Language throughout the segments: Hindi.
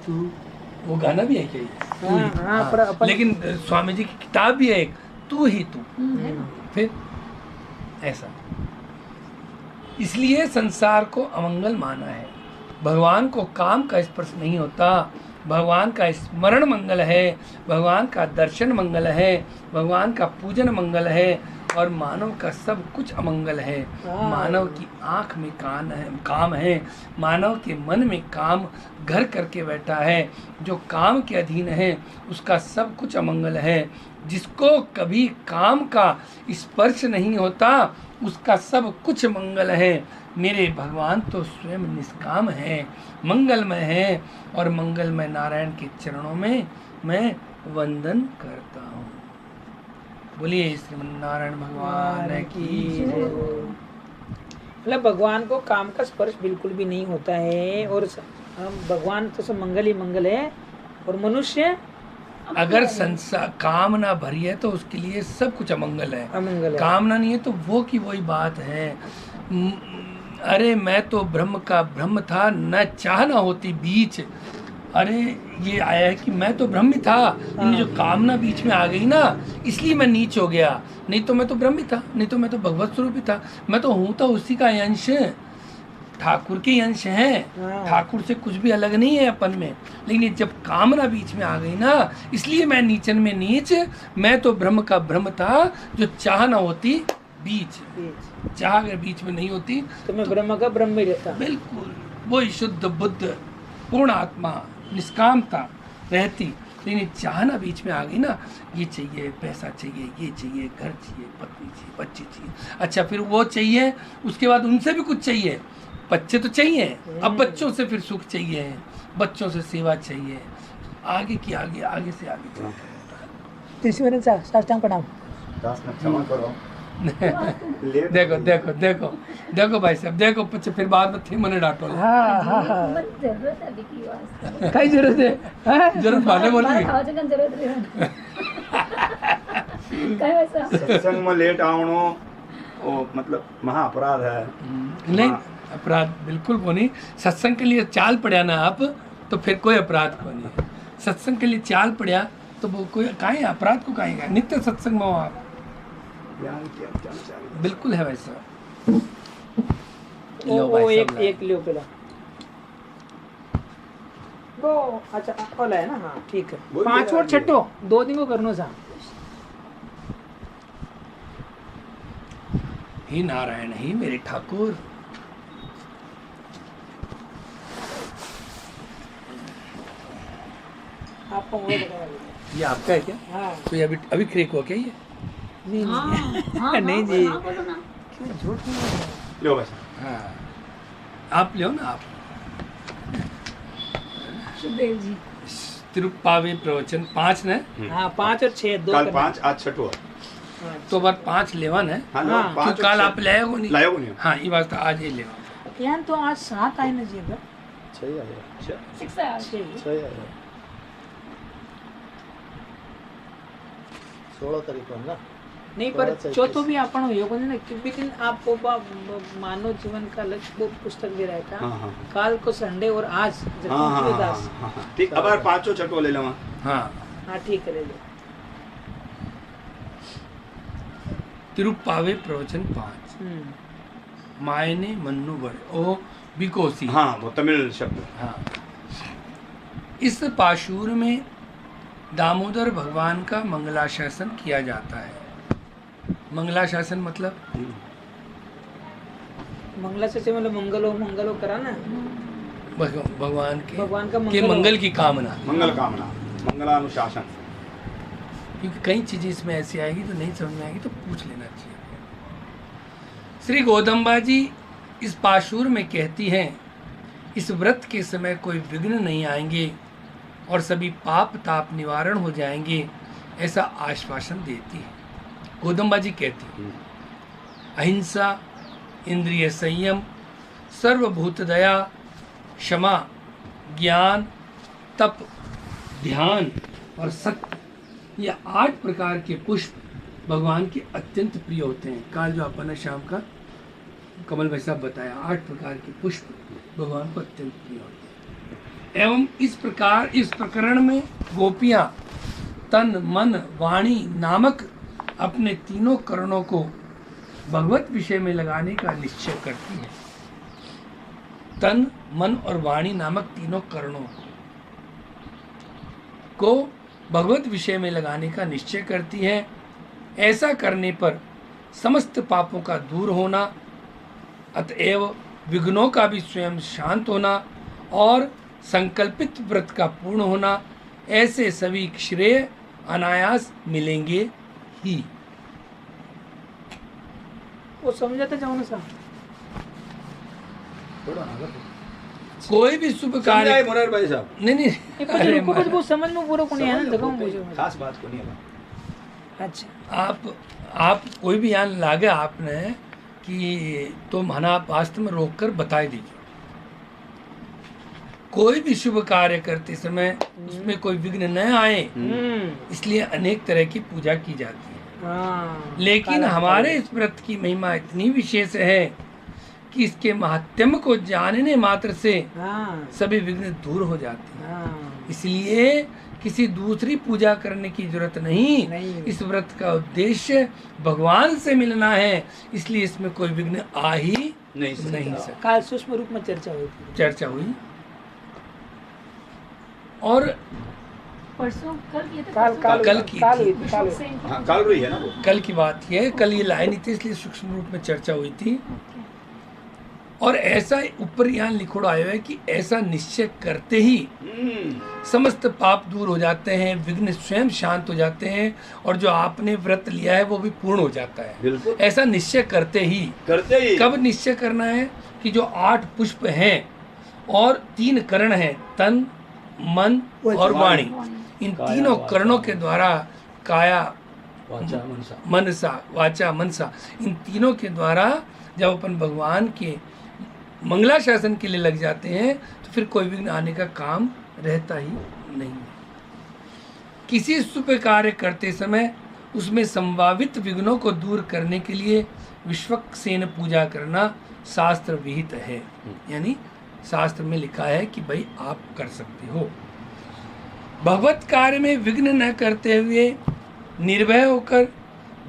तू, वो गाना भी है क्या ये? तू ही तू, हाँ, पर लेकिन स्वामी जी की किताब भी है एक, तू ही तू। फिर ऐसा, इसलिए संसार को अमंगल माना है। भगवान को काम का स्पर्श नहीं होता, भगवान का स्मरण मंगल है, भगवान का दर्शन मंगल है, भगवान का पूजन मंगल है, और मानव का सब कुछ अमंगल है। मानव की आँख में काम है, मानव के मन में काम घर करके बैठा है। जो काम के अधीन है उसका सब कुछ अमंगल है। जिसको कभी काम का स्पर्श नहीं होता उसका सब कुछ मंगल है। मेरे भगवान तो स्वयं निष्काम है, मंगलमय है, और मंगलमय नारायण के चरणों में मैं वंदन करता हूँ। बोलिए श्रीमन्नारायण भगवान की। मतलब भगवान को काम का स्पर्श बिल्कुल भी नहीं होता है, और हम भगवान तो सब मंगल ही मंगल है, और मनुष्य अगर संसार कामना भरी है तो उसके लिए सब कुछ अमंगल है। अमंगल है। कामना नहीं है तो वो की वही बात है। अरे मैं तो ब्रह्म का ब्रह्म था, न चाह ना होती बीच। अरे ये आया है कि मैं तो ब्रह्म ही था, इन जो कामना बीच में आ गई ना, इसलिए मैं नीच हो गया। नहीं तो मैं तो ब्रह्म ही था, नहीं तो मैं तो भगवत स्वरूप ही था। मैं तो हूँ तो उसी का अंश, ठाकुर के अंश हैं। ठाकुर से कुछ भी अलग नहीं है अपन में। लेकिन जब कामना बीच में आ गई ना, इसलिए मैं नीचन में नीच। मैं तो ब्रह्म का ब्रह्म था, जो चाह ना होती बीच। चाह अगर बीच में नहीं होती तो मैं ब्रह्म का ब्रह्म ही रहता। बिल्कुल वही शुद्ध बुद्ध पूर्ण आत्मा निष्कामता रहती। लेकिन चाहना बीच में आ गई ना, ये चाहिए, पैसा चाहिए, ये चाहिए, घर चाहिए, पत्नी चाहिए, बच्चे चाहिए। अच्छा फिर वो चाहिए, उसके बाद उनसे भी कुछ चाहिए। बच्चे तो चाहिए, अब बच्चों से फिर सुख चाहिए, बच्चों से सेवा चाहिए, आगे की आगे, आगे से आगे चलता रहता है। साष्टांग प्रणाम। क्षमा करो। देखो देखो देखो देखो भाई साहब, देखो पीछे फिर बाद में थे मने डांटो। कई जरूरत है, जरूरत माने बोली सत्संग में लेट आवणो वो मतलब महा अपराध है। नहीं अपराध बिल्कुल को नहीं। सत्संग के लिए चाल पड़ा ना आप, तो फिर कोई अपराध को नहीं। सत्संग के लिए चाल पड़ा तो वो कोई काहे अपराध को काहेगा। नित्य सत्संग में हो आप, बिल्कुल है वैसा। वो एक लियो पहला वो। अच्छा वाला है ना, हाँ ठीक है। वही 5 और छठो 2 दिन को करनो सा। हे नारायण, हे मेरे ठाकुर। आपको वो बताया। ये आपका है क्या? हाँ तो ये अभी क्रिक हो क्या ये? नहीं नहीं जी, क्यों झूठ नहीं बोल रहे? लो बस। हाँ आप ले ना आप। सुखदेव जी तिरुप्पावे प्रवचन 5 ने, हाँ 5 और 6 2 कल 5 आज छठो। तो बार 5 लेवन है। हाँ हाँ, लो 5 कल आप लाए हो नहीं? लाए हो नहीं। हाँ ये बात तो आज ही लेवन। यार तो आज 7 आए ना जी। अगर 6 आया। 6 आया। 6 आया। 16 तारीख को ना। नहीं पर चौथो भी अपन हो ना, क्योंकि दिन आपको मानव जीवन का लक्ष्य वो पुस्तक भी रहता। हाँ, हाँ। काल को संडे और आज दास। ठीक, अब 5 छठो ले लवा। हाँ हाँ ठीक है ले लो। तिरुप्पावे प्रवचन 5 मायने मन्नु बड़े ओ बिकोसी। हाँ वो तमिल शब्द। हाँ इस पाशुर में दामोदर भगवान का मंगलाशासन किया जाता है। मंगलाशासन मतलब मंगला से मतलब मंगलो करा ना, भगवान का के मंगल की कामना, मंगल कामना, मंगलानुशासन। क्योंकि कई चीजें इसमें ऐसी आएगी तो नहीं समझ में आएगी तो पूछ लेना चाहिए। श्री गोदम्बा जी इस पाशुर में कहती हैं, इस व्रत के समय कोई विघ्न नहीं आएंगे और सभी पाप ताप निवारण हो जाएंगे, ऐसा आश्वासन देती है। गोदम्बा जी कहती हैं, अहिंसा, इंद्रिय संयम, सर्वभूत दया, क्षमा, ज्ञान, तप, ध्यान और सत्य, ये 8 प्रकार के पुष्प भगवान के अत्यंत प्रिय होते हैं। काल जो अपन ने शाम का कमल भाई साहब बताया, 8 प्रकार के पुष्प भगवान को अत्यंत प्रिय होते हैं। एवं इस प्रकार इस प्रकरण में गोपियां तन मन वाणी नामक अपने तीनों करणों को भगवत विषय में लगाने का निश्चय करती है। तन मन और वाणी नामक तीनों करणों को भगवत विषय में लगाने का निश्चय करती है। ऐसा करने पर समस्त पापों का दूर होना, अतएव विघ्नों का भी स्वयं शांत होना और संकल्पित व्रत का पूर्ण होना, ऐसे सभी श्रेय अनायास मिलेंगे ही। वो समझाते जाओ ना साहब। कोई भी शुभ कार्य समझाए मुरार भाई साहब, नहीं कुछ अरे रुको, कुछ वो समझ में पूरा को नहीं आया ना, देखो मुझे। खास बात को नहीं है। अच्छा आप कोई भी यहाँ लागे आपने कि तो मना वास्तव में रोक कर बता दीजिए। कोई भी शुभ कार्य करते समय उसमें कोई विघ्न न आए, इसलिए अनेक तरह की पूजा की जाती है। हाँ, लेकिन हमारे इस व्रत की महिमा इतनी विशेष है कि इसके महात्म्य को जानने मात्र से हाँ, सभी विघ्न दूर हो जाते हैं। हाँ, इसलिए किसी दूसरी पूजा करने की जरूरत नहीं। इस व्रत का उद्देश्य भगवान से मिलना है, इसलिए इसमें कोई विघ्न आ ही नहीं सकता। काल सूक्ष्म रूप में चर्चा हुई। और परसों कल किए थे, काल कल की थी। काल रही है ना वो। कल की बात ये, कल ये लाए नहीं थी इसलिए सूक्ष्म रूप में चर्चा हुई थी। और ऐसा ऊपर यहाँ लिखोड़ा आया है कि ऐसा निश्चय करते ही समस्त पाप दूर हो जाते हैं, विघ्न स्वयं शांत हो जाते हैं और जो आपने व्रत लिया है वो भी पूर्ण हो जाता है। बिल्कुल। ऐसा निश्चय करते ही कब निश्चय करना है कि जो 8 पुष्प हैं और 3 करण हैं, तन मन और वाणी, इन तीनों करणों के द्वारा काया मनसा वाचा मनसा, इन तीनों के द्वारा जब अपन भगवान के मंगला शासन के लिए लग जाते हैं तो फिर कोई विघ्न आने का काम रहता ही नहीं है। किसी शुभ कार्य करते समय उसमें संभावित विघ्नों को दूर करने के लिए विश्वक्सेन पूजा करना शास्त्र विहित है। यानी शास्त्र में लिखा है कि भाई आप कर सकते हो। भगवत कार्य में विघ्न न करते हुए निर्भय होकर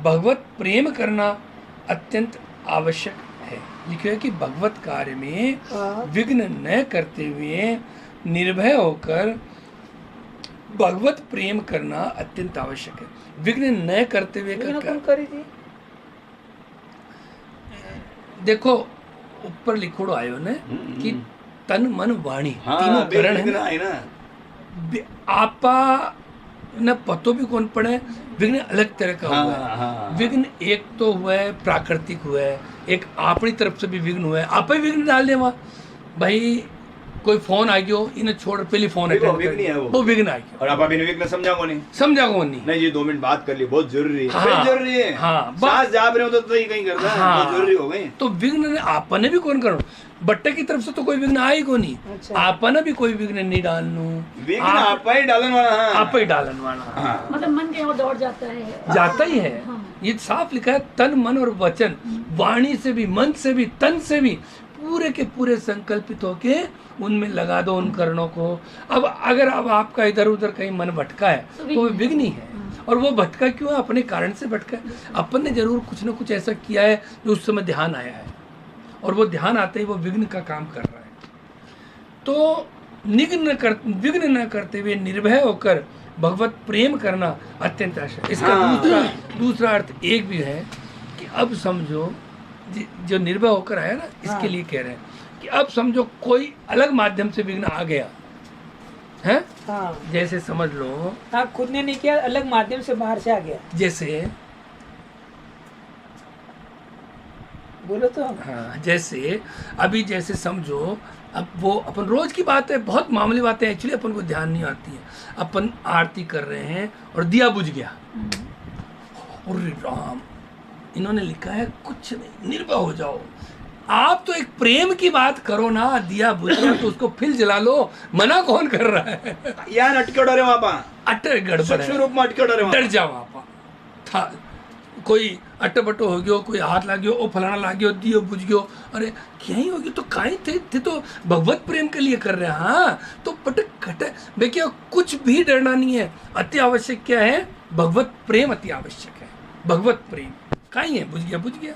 भगवत प्रेम करना अत्यंत आवश्यक है। लिखा है कि भगवत कार्य में विघ्न न करते हुए निर्भय होकर भगवत प्रेम करना अत्यंत आवश्यक है। विघ्न न करते हुए देखो ऊपर लिखोड़ो आयो ने कि तन मन वाणी तीनों करण है ना। आपा न पतो भी कौन पड़े, विघ्न अलग तरह का हुआ है। विघ्न एक तो हुआ है प्राकृतिक हुआ है, एक अपनी तरफ से भी विघ्न हुआ है। आप ही विघ्न डाल दे वहाँ, भाई कोई फोन आ गयो इन्हें छोड़ पहले फोन है वो विघ्न आ गया और आप अभी विघ्न समझा को नहीं ये 2 मिनट बात कर ली, बहुत जरूरी है। हाँ, जरूरी है। हाँ, सांस जाप रहे हो तो ही कहीं करना है। हाँ, जरूरी हो गई। तो विघ्न आपने भी कौन करो, बट्टे की तरफ से तो कोई विघ्न आए को नहीं। अच्छा। आपने भी कोई विघ्न नहीं डालनू, विघ्न आप ही डालन वाला। आप ही डालन वाला, मतलब मन कहीं और दौड़ जाता ही है। ये साफ लिखा है, तन मन और वचन, वाणी से भी, मन से भी, तन से भी पूरे के पूरे संकल्पित होके उनमें लगा दो उन करणों को। अब अगर अब आपका इधर उधर कहीं मन भटका है तो वो विघ्न ही है। और वो भटका क्यों है? अपने कारण से भटका है। अपन ने जरूर कुछ ना कुछ ऐसा किया है जो उस समय ध्यान आया है और वो ध्यान आते ही वो विघ्न का काम कर रहा है। तो विघ्न न करते हुए निर्भय होकर भगवत प्रेम करना अत्यंत आवश्यक। इसका दूसरा अर्थ एक भी है कि अब समझो जो निर्भय होकर आया ना, इसके लिए कह रहे हैं कि अब समझो कोई अलग माध्यम से विघ्न आ गया है। जैसे समझ लो खुद ने नहीं किया, अलग माध्यम से बाहर से आ गया। जैसे बोलो तो। हाँ, जैसे अभी जैसे समझो, अब वो अपन रोज की बात है, बहुत मामूली बातें एक्चुअली अपन को ध्यान नहीं आती है। अपन आरती कर रहे हैं और दिया बुझ गया, और राम इन्होंने लिखा है कुछ नहीं, निर्भय हो जाओ। आप तो एक प्रेम की बात करो ना, दिया बुझ गया तो उसको फिर जला लो, मना कौन कर रहा है यार? अटके डरे वहां अटर गड़बड़ है, रूप में अटके डरे, डर जाओ आप था कोई अट्टो हो गयो, कोई हाथ लाग गयो, ओ फलाना लाग गयो, दियो बुझ गयो, अरे क्या ही हो गयो, तो काई थे तो भगवत प्रेम के लिए कर रहे हैं। हाँ तो पटक खट देखिए, कुछ भी डरना नहीं है। अति आवश्यक क्या है? भगवत प्रेम अति आवश्यक है। भगवत प्रेम काई है, बुझ गया।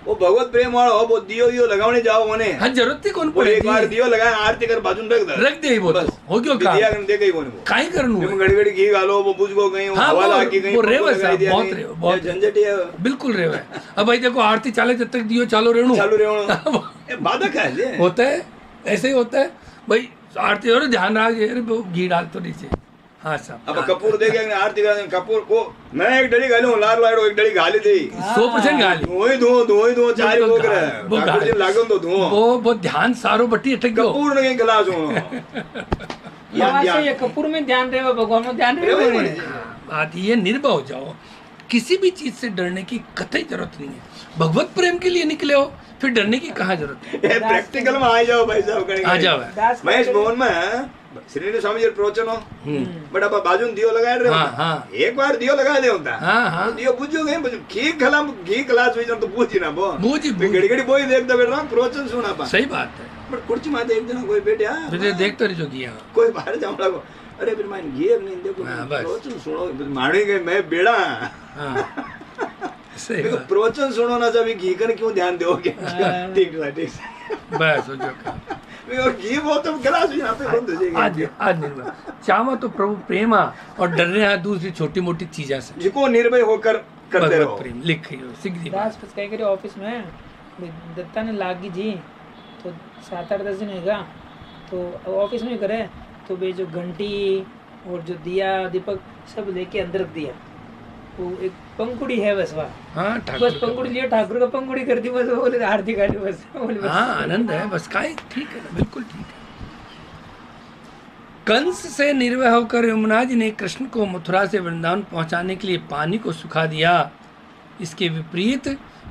वो भगवत प्रेम वाला हो, वो दियो लगाने जाओ मोने। हाँ जरूरत ही कौन वो पड़े, एक बार दियो लगाए, आरती कर बाजू रख दे, वो तो हो गयो काम, दिया कर दे गई कोने वो काई करनू है? घड़ी घी गालो, वो बुझ गो गई, हाँ, हवा लागी गई, वो रेवा साहब, बहुत झंझट है, बिल्कुल रेवा है। अब भाई देखो, आरती चाले जब तक दियो चालू रेणु बाधक है, होता है, ऐसे ही होता है भाई। आरती और ध्यान रख, घी डाल तो नीचे। हाँ साहब, अब कपूर दे गया आरती का, कपूर को मैं एक डली गालू, लार लाड़ो एक डली गाली दी, 100% गाली, धुओं चारी हो गया ठाकुर जी लागो तो धुओं, वो ध्यान सारो बट्टी अटक गयो, कपूर ने गिलास हो ये कपूर में ध्यान रहे, भगवान में ध्यान रहे। बात ये, निर्भय हो जाओ, किसी भी चीज से डरने की कतई जरूरत नहीं है। भगवत प्रेम के लिए निकले हो, फिर डरने की कहाँ जरूरत है? प्रैक्टिकल में आ जाओ भाई साहब, आ जाओ। महेश भवन में श्री स्वामी जी प्रवचन हो, बट आप बाजू में दियो लगाए रहे हो, एक बार दियो लगा दे होता, दियो बुझो गए, घी क्लास हुई तो पूछ ना वो घड़ी घड़ी बोई देखता बैठ रहा प्रवचन सुना पा, सही बात है। बट कुर्सी माते एक दिन कोई बैठे देखते रहो किया, कोई बाहर जाऊँ लगो, अरे फिर मैं ये नहीं देखो प्रवचन सुनो, मारने गए मैं बेड़ा प्रवचन सुनो ना, जब घी कर क्यों ध्यान दोगे? ठीक है बस हो जाओ। और घी वो तो गिलास यहाँ पे बंद हो जाएगी। आज निर्भय चाहो तो प्रभु प्रेमा, और डर रहे हैं दूसरी छोटी मोटी चीजें से, जिसको निर्भय होकर करते रहो। प्रेम लिख दास कुछ कह करे ऑफिस में दत्ता ने लागी जी, तो 7-8-10 दिन होगा, तो ऑफिस में करे, तो वे जो घंटी और जो दिया दीपक सब लेके अंदर रख दिया, वो एक पंखुड़ी है बस वहाँ, हाँ बस पंखुड़ी लिया, ठाकुर का पंखुड़ी कर दी, बस बोले आरती काटी बस, बोले हाँ आनंद है बस, का ठीक है ना, बिल्कुल ठीक है। कंस से निर्भय होकर यमुना जी ने कृष्ण को मथुरा से वृंदावन पहुंचाने के लिए पानी को सुखा दिया। इसके विपरीत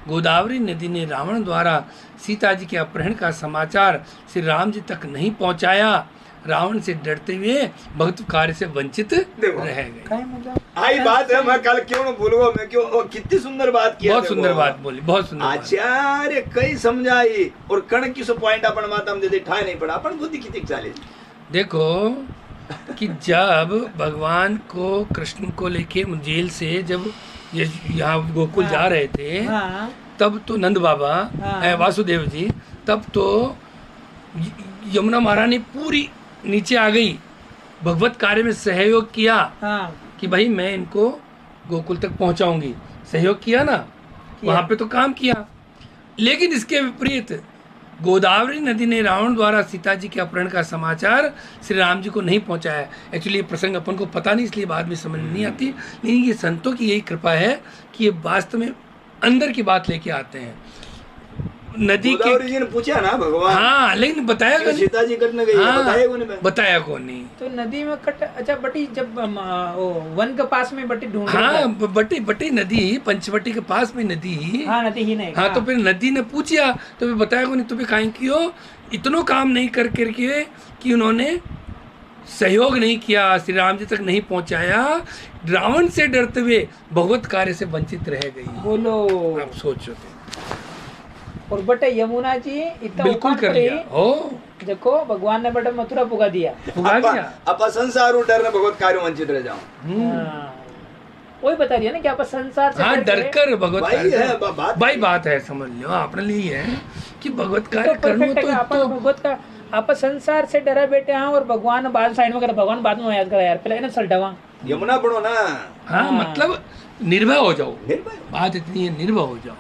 गोदावरी नदी ने रावण द्वारा सीता जी के अपहरण का समाचार श्री राम जी तक नहीं पहुंचाया। रावण से डरते हुए भक्त कार्य से वंचित रह गए। आई बात है, मैं कल क्यों न भूलूंगा, मैं क्यों, कितनी सुंदर बात की, बहुत सुंदर बात बोली, बहुत सुंदर आचार्य कई समझाई, और कण की सो पॉइंट अपन माता में दे ठाए नहीं पड़ा, अपन बुद्धि कितनी चाले। देखो कि जब भगवान को कृष्ण को लेके जेल से जब यहाँ गोकुल जा रहे थे, तब तो नंद बाबा वासुदेव जी, तब तो यमुना महारानी पूरी नीचे आ गई, भगवत कार्य में सहयोग किया कि भाई मैं इनको गोकुल तक पहुंचाऊंगी, सहयोग किया ना, वहां पे तो काम किया। लेकिन इसके विपरीत गोदावरी नदी ने रावण द्वारा सीता जी के अपहरण का समाचार श्री राम जी को नहीं पहुंचाया। एक्चुअली ये प्रसंग अपन को पता नहीं, इसलिए बाद में समझ नहीं आती, लेकिन ये संतों की यही कृपा है कि ये वास्तव में अंदर की बात लेके आते हैं। नदी के जी ने पूछा ना भगवान, हाँ लेकिन बताया कौन? सीता जी कटने गई, बताया कौन नहीं। तो नदी में कट, अच्छा बटी जब वन के पास में बटी ढूंढ, हाँ बटी नदी, पंचवटी के पास में नदी, हाँ नदी ही नहीं, हाँ तो फिर नदी ने पूछा, तो फिर बताया कौन? तुम्हें काहे क्यों इतनो काम नहीं कर करके कि उन्होंने सहयोग नहीं किया, श्री राम जी तक नहीं पहुंचाया, रावण से डरते हुए भगवत कार्य से वंचित रह गई। बोलो आप सोचो तो। और बटे यमुना जी इतना बिल्कुल कर लिया हो, देखो भगवान ने बटे मथुरा पुगा दिया, आप संसार डर ने भगवत कार्य वंचित रह जाओ। वही बता रही है ना कि आप संसार से डर कर भगवत कार्य, भाई बात है, समझ लो आपने लिए है कि भगवत कार्य करना तो भगवत का आप संसार से डरा बैठे हैं, और भगवान बाद साइड में कर, भगवान बाद में याद करा यार, पहले ना सल्टावा यमुना पढ़ो ना। हाँ मतलब निर्भय हो जाओ, बात इतनी है, निर्भय हो जाओ।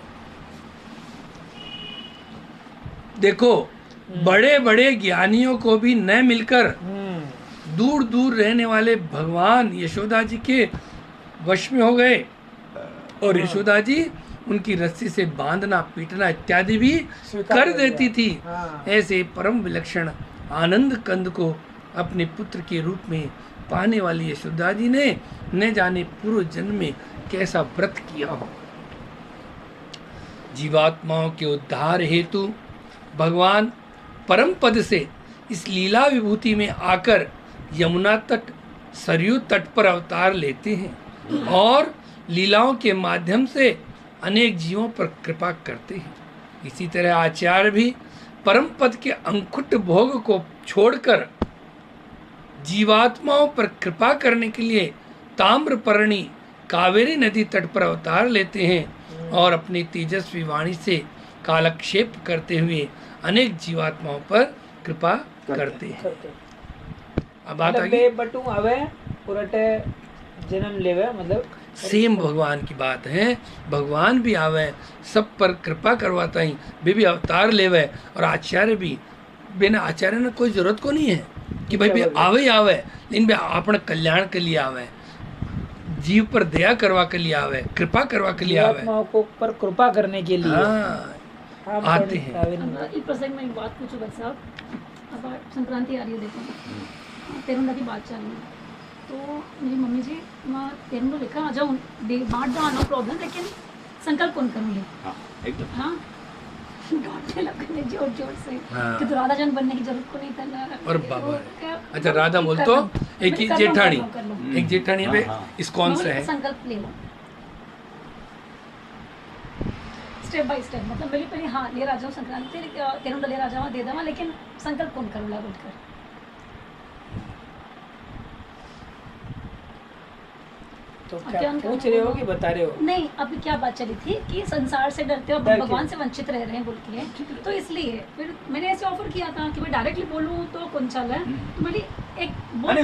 देखो बड़े बड़े ज्ञानियों को भी न मिलकर दूर दूर रहने वाले भगवान यशोदा जी के वश में हो गए, और यशोदा जी उनकी रस्सी से बांधना पीटना इत्यादि भी कर देती थी। ऐसे परम विलक्षण आनंद कंद को अपने पुत्र के रूप में पाने वाली यशोदा जी ने न जाने पूर्व जन्म में कैसा व्रत किया हो। जीवात्माओं के उद्धार हेतु भगवान परम पद से इस लीला विभूति में आकर यमुना तट, सरयू तट पर अवतार लेते हैं, और लीलाओं के माध्यम से अनेक जीवों पर कृपा करते हैं। इसी तरह आचार्य भी परम पद के अंकुट भोग को छोड़कर जीवात्माओं पर कृपा करने के लिए ताम्रपर्णी कावेरी नदी तट पर अवतार लेते हैं और अपनी तेजस्वी वाणी से कालक्षेप करते हुए अनेक जीवात्माओं पर कृपा करते हैं। अब बात आ गई बटू आवे पुरटे जन्म लेवे मतलब सेम भगवान की बात है। भगवान भी आवे सब पर कृपा करवाता ही, वे भी अवतार लेवे और आचार्य भी बिना आचार्य ने कोई जरूरत को नहीं है कि भाई भी आवे ही आवे, लेकिन वे अपने कल्याण के लिए आवे, जीव पर दया करवा के लिए आवे, कृपा करवा के लिए आवे, को पर कृपा करने के लिए आते हैं। एक प्रसंग में एक बात पूछो भाई साहब, अब संक्रांति आ रही है, देखो तेरुंडा की बात चल रही है, तो मेरी मम्मी जी मैं तेरुंडा लिखा आ जाऊँ बांट दो, नो प्रॉब्लम, लेकिन संकल्प कौन करूँगी? एकदम हाँ डांटने लगे जोर जोर से कि तो राधा जन बनने की जरूरत को नहीं था। और बाबा अच्छा राधा बोल तो एक ही जेठानी, एक जेठानी पे इस्कॉन से है। संकल्प ले लो स्टेप बाय स्टेप, मतलब मेरी पहले हाँ ले राजा संक्रांति तेरुंडा ले राजा दे देवा, लेकिन संकल्प कौन करूँगा बैठकर? तो क्या पूछ रहे हो कि बता रहे हो? नहीं, अभी क्या बात चली थी कि संसार से डरते हो, भगवान से वंचित रह रहे हैं बोल के, तो इसलिए फिर मैंने ऐसे ऑफर किया था कि मैं डायरेक्टली बोलूँ तो कौन चल है, तो मेरी एक बोल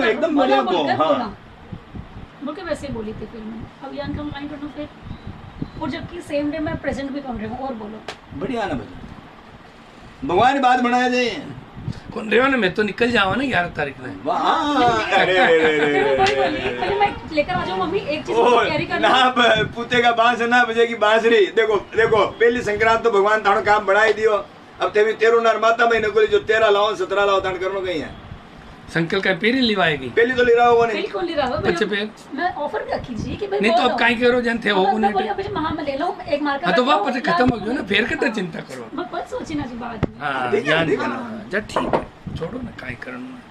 के वैसे बोली थी। फिर मैं अभियान का ऑनलाइन कर दूँ फिर, और जबकि सेम डे मैं प्रेजेंट भी कर रही हूँ। और बोलो बढ़िया ना भगवान की बात बनाया जाए कौन रेवा ने, मैं तो निकल जाऊँ ना 11 तारीख में। मैं लेकर आ जाऊँ मम्मी, एक चीज तैयारी कर ना पूते का बांस ना बजेगी बांसुरी। देखो देखो पहली संक्रांत तो भगवान थानो काम बढ़ाई दियो, अब ते भी तेरो नर माता महीने को जो 13 लाओ 17 लाओ दान करनो कहीं है। संकल्प का पेरी लिवाएगी पहली तो ले रहा होगा नहीं, बिल्कुल ले रहा होगा। अच्छा फिर मैं ऑफर भी रखी जी कि भाई नहीं तो अब काई करो जन थे हो मैं बोली अभी महा में ले लो एक मार्कर। हाँ तो वापस खत्म हो गया ना, फिर कटा चिंता करो। मैं पद सोची ना जी बात। हाँ जा ठीक है, छोड़ो ना काई करना।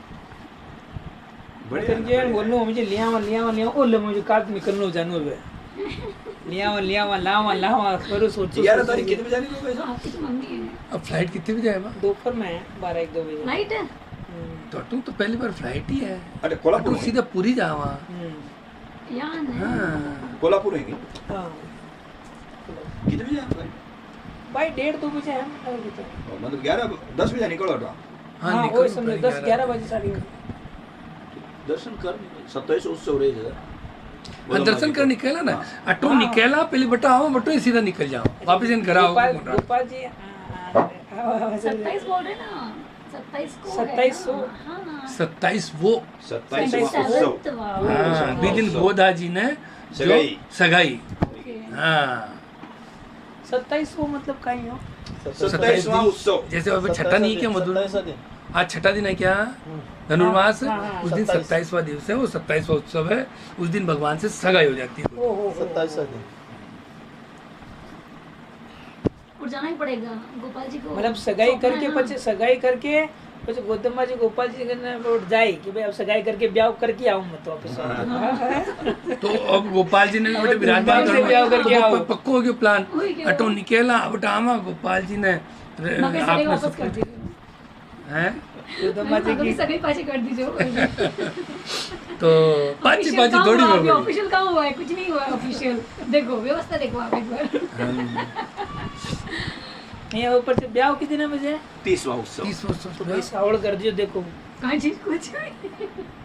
बढ़िया जे बोलनो मुझे लिया ओले मुझे काट निकलनो जानो बे लिया लावा करो सोचो। 11 तारीख कितने बजे जानी है भाई? आपकी तो मम्मी है। अब फ्लाइट कितने बजे है? दोपहर में 12-1-2 बजे फ्लाइट है। तो तुम तो पहली बार फ्लाइट ही है। अरे कोल्हापुर सीधा पूरी जावा। यार हाँ कोल्हापुर है क्या? हाँ कितने बजे है भाई? 1:30-2 बजे है मतलब 11-10 बजे निकलो तो। हाँ वो समझो 10-11 बजे साड़ी दर्शन कर 27 उत्सव रहे हाँ दर्शन कर निकला ना अटो निकला पहले बटा आओ बटो सीधा निकल जाओ वापस इन घर आओ। गोपाल जी 27 बोल रहे ना, 27 को 27 हाँ 27 वो 27 उत्सव। हाँ बीस दिन गोदा जी ने सगाई। हाँ 27 को मतलब कहीं हो 27वां उत्सव। जैसे अब छठा नहीं क्या मधुर, आज छठा दिन है क्या धनुर्मास, उस दिन 27वां दिवस है, वो 27वां उत्सव है। उस दिन भगवान से सगाई हो जाती है। 27वां दिन और जाना ही पड़ेगा गोपाल जी को, मतलब सगाई करके પછી ગૌતમમાં जी गोपाल जी ने रोड जाए कि भाई अब सगाई करके ब्याह करके आऊं मैं तो वापस। तो अब गोपाल जी ने बेटे विराजमान करके पक्को हो गया प्लान। अटो निकला बटा आमा गोपाल जी ने आपने वापस कर दी हैं गौतममा जी की सगाई पाछे कर दीजिए। तो पाछी थोड़ी हो गई। ऑफिशियल काम हुआ है, कुछ नहीं हुआ ऑफिशियल। देखो व्यवस्था देखो आप एक बार। यहाँ ऊपर से ब्याह कितने दिन बजे? 30वां उत्सव। 30वां उत्सव तो भाई सावड़ कर दियो। देखो कहाँ चीज कुछ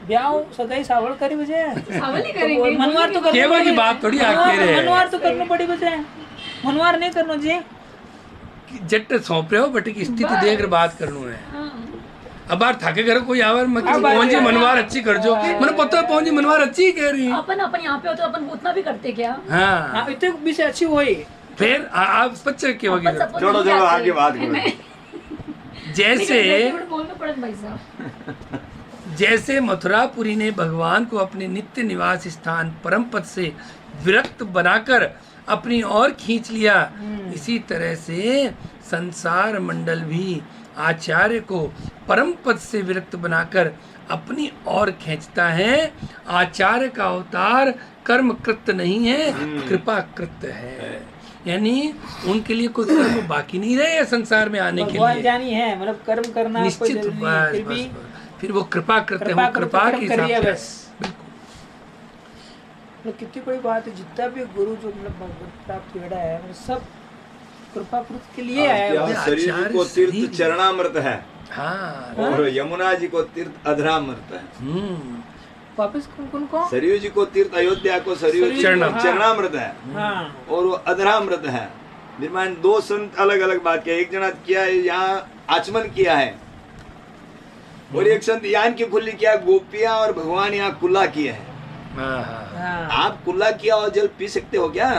ब्याह सगाई सावड़ करी बजे सावड़ नहीं करेंगे, मनवार तो केवल की बात थोड़ी आके रे, मनवार तो करना पड़ी बजे, मनवार नहीं करना जी। जट सौंप रहे हो बटे की स्थिति देख कर बात करनी है। अब बार थाके घर कोई आवर पहुंची मनवार अच्छी कर जो मैंने पता पहुंची मनवार अच्छी कह रही है। अपन यहाँ पे हो तो अपन उतना भी करते क्या? हाँ इतने विषय अच्छी हुई। फिर आप बच्चे के वगैरह छोड़ो छोड़ो आगे बात करो। जैसे मथुरापुरी ने भगवान को अपने नित्य निवास स्थान परम पद से विरक्त बनाकर अपनी ओर खींच लिया, इसी तरह से संसार मंडल भी आचार्य को परम पद से विरक्त बनाकर अपनी ओर खींचता है। आचार्य का अवतार कर्म कृत नहीं है, कृपा कृत है। यानी उनके लिए कोई कर्म बाकी नहीं रहे संसार में आने के लिए, जानी है मतलब कर्म करना निश्चित। फिर वो कृपा करते हैं, कृपा के हिसाब से। तो कितनी बड़ी बात है, जितना भी गुरु जो मतलब भगवत प्राप्त बेड़ा है मतलब सब कृपा कृत के लिए आया। शरीर को तीर्थ चरणामृत है, हाँ, और यमुना जी को तीर्थ अधरामृत है। वापस कौन को? सरयू जी को तीर्थ अयोध्या को सरयू चरणामृत है, हाँ। और वो अधरामृत है। निर्माण दो संत अलग अलग बात किया, एक जना किया है यहाँ आचमन किया है, और एक संत यान की खुली किया, गोपियां और भगवान यहाँ कुल्ला किया है। आप कुल्ला किया और जल पी सकते हो क्या?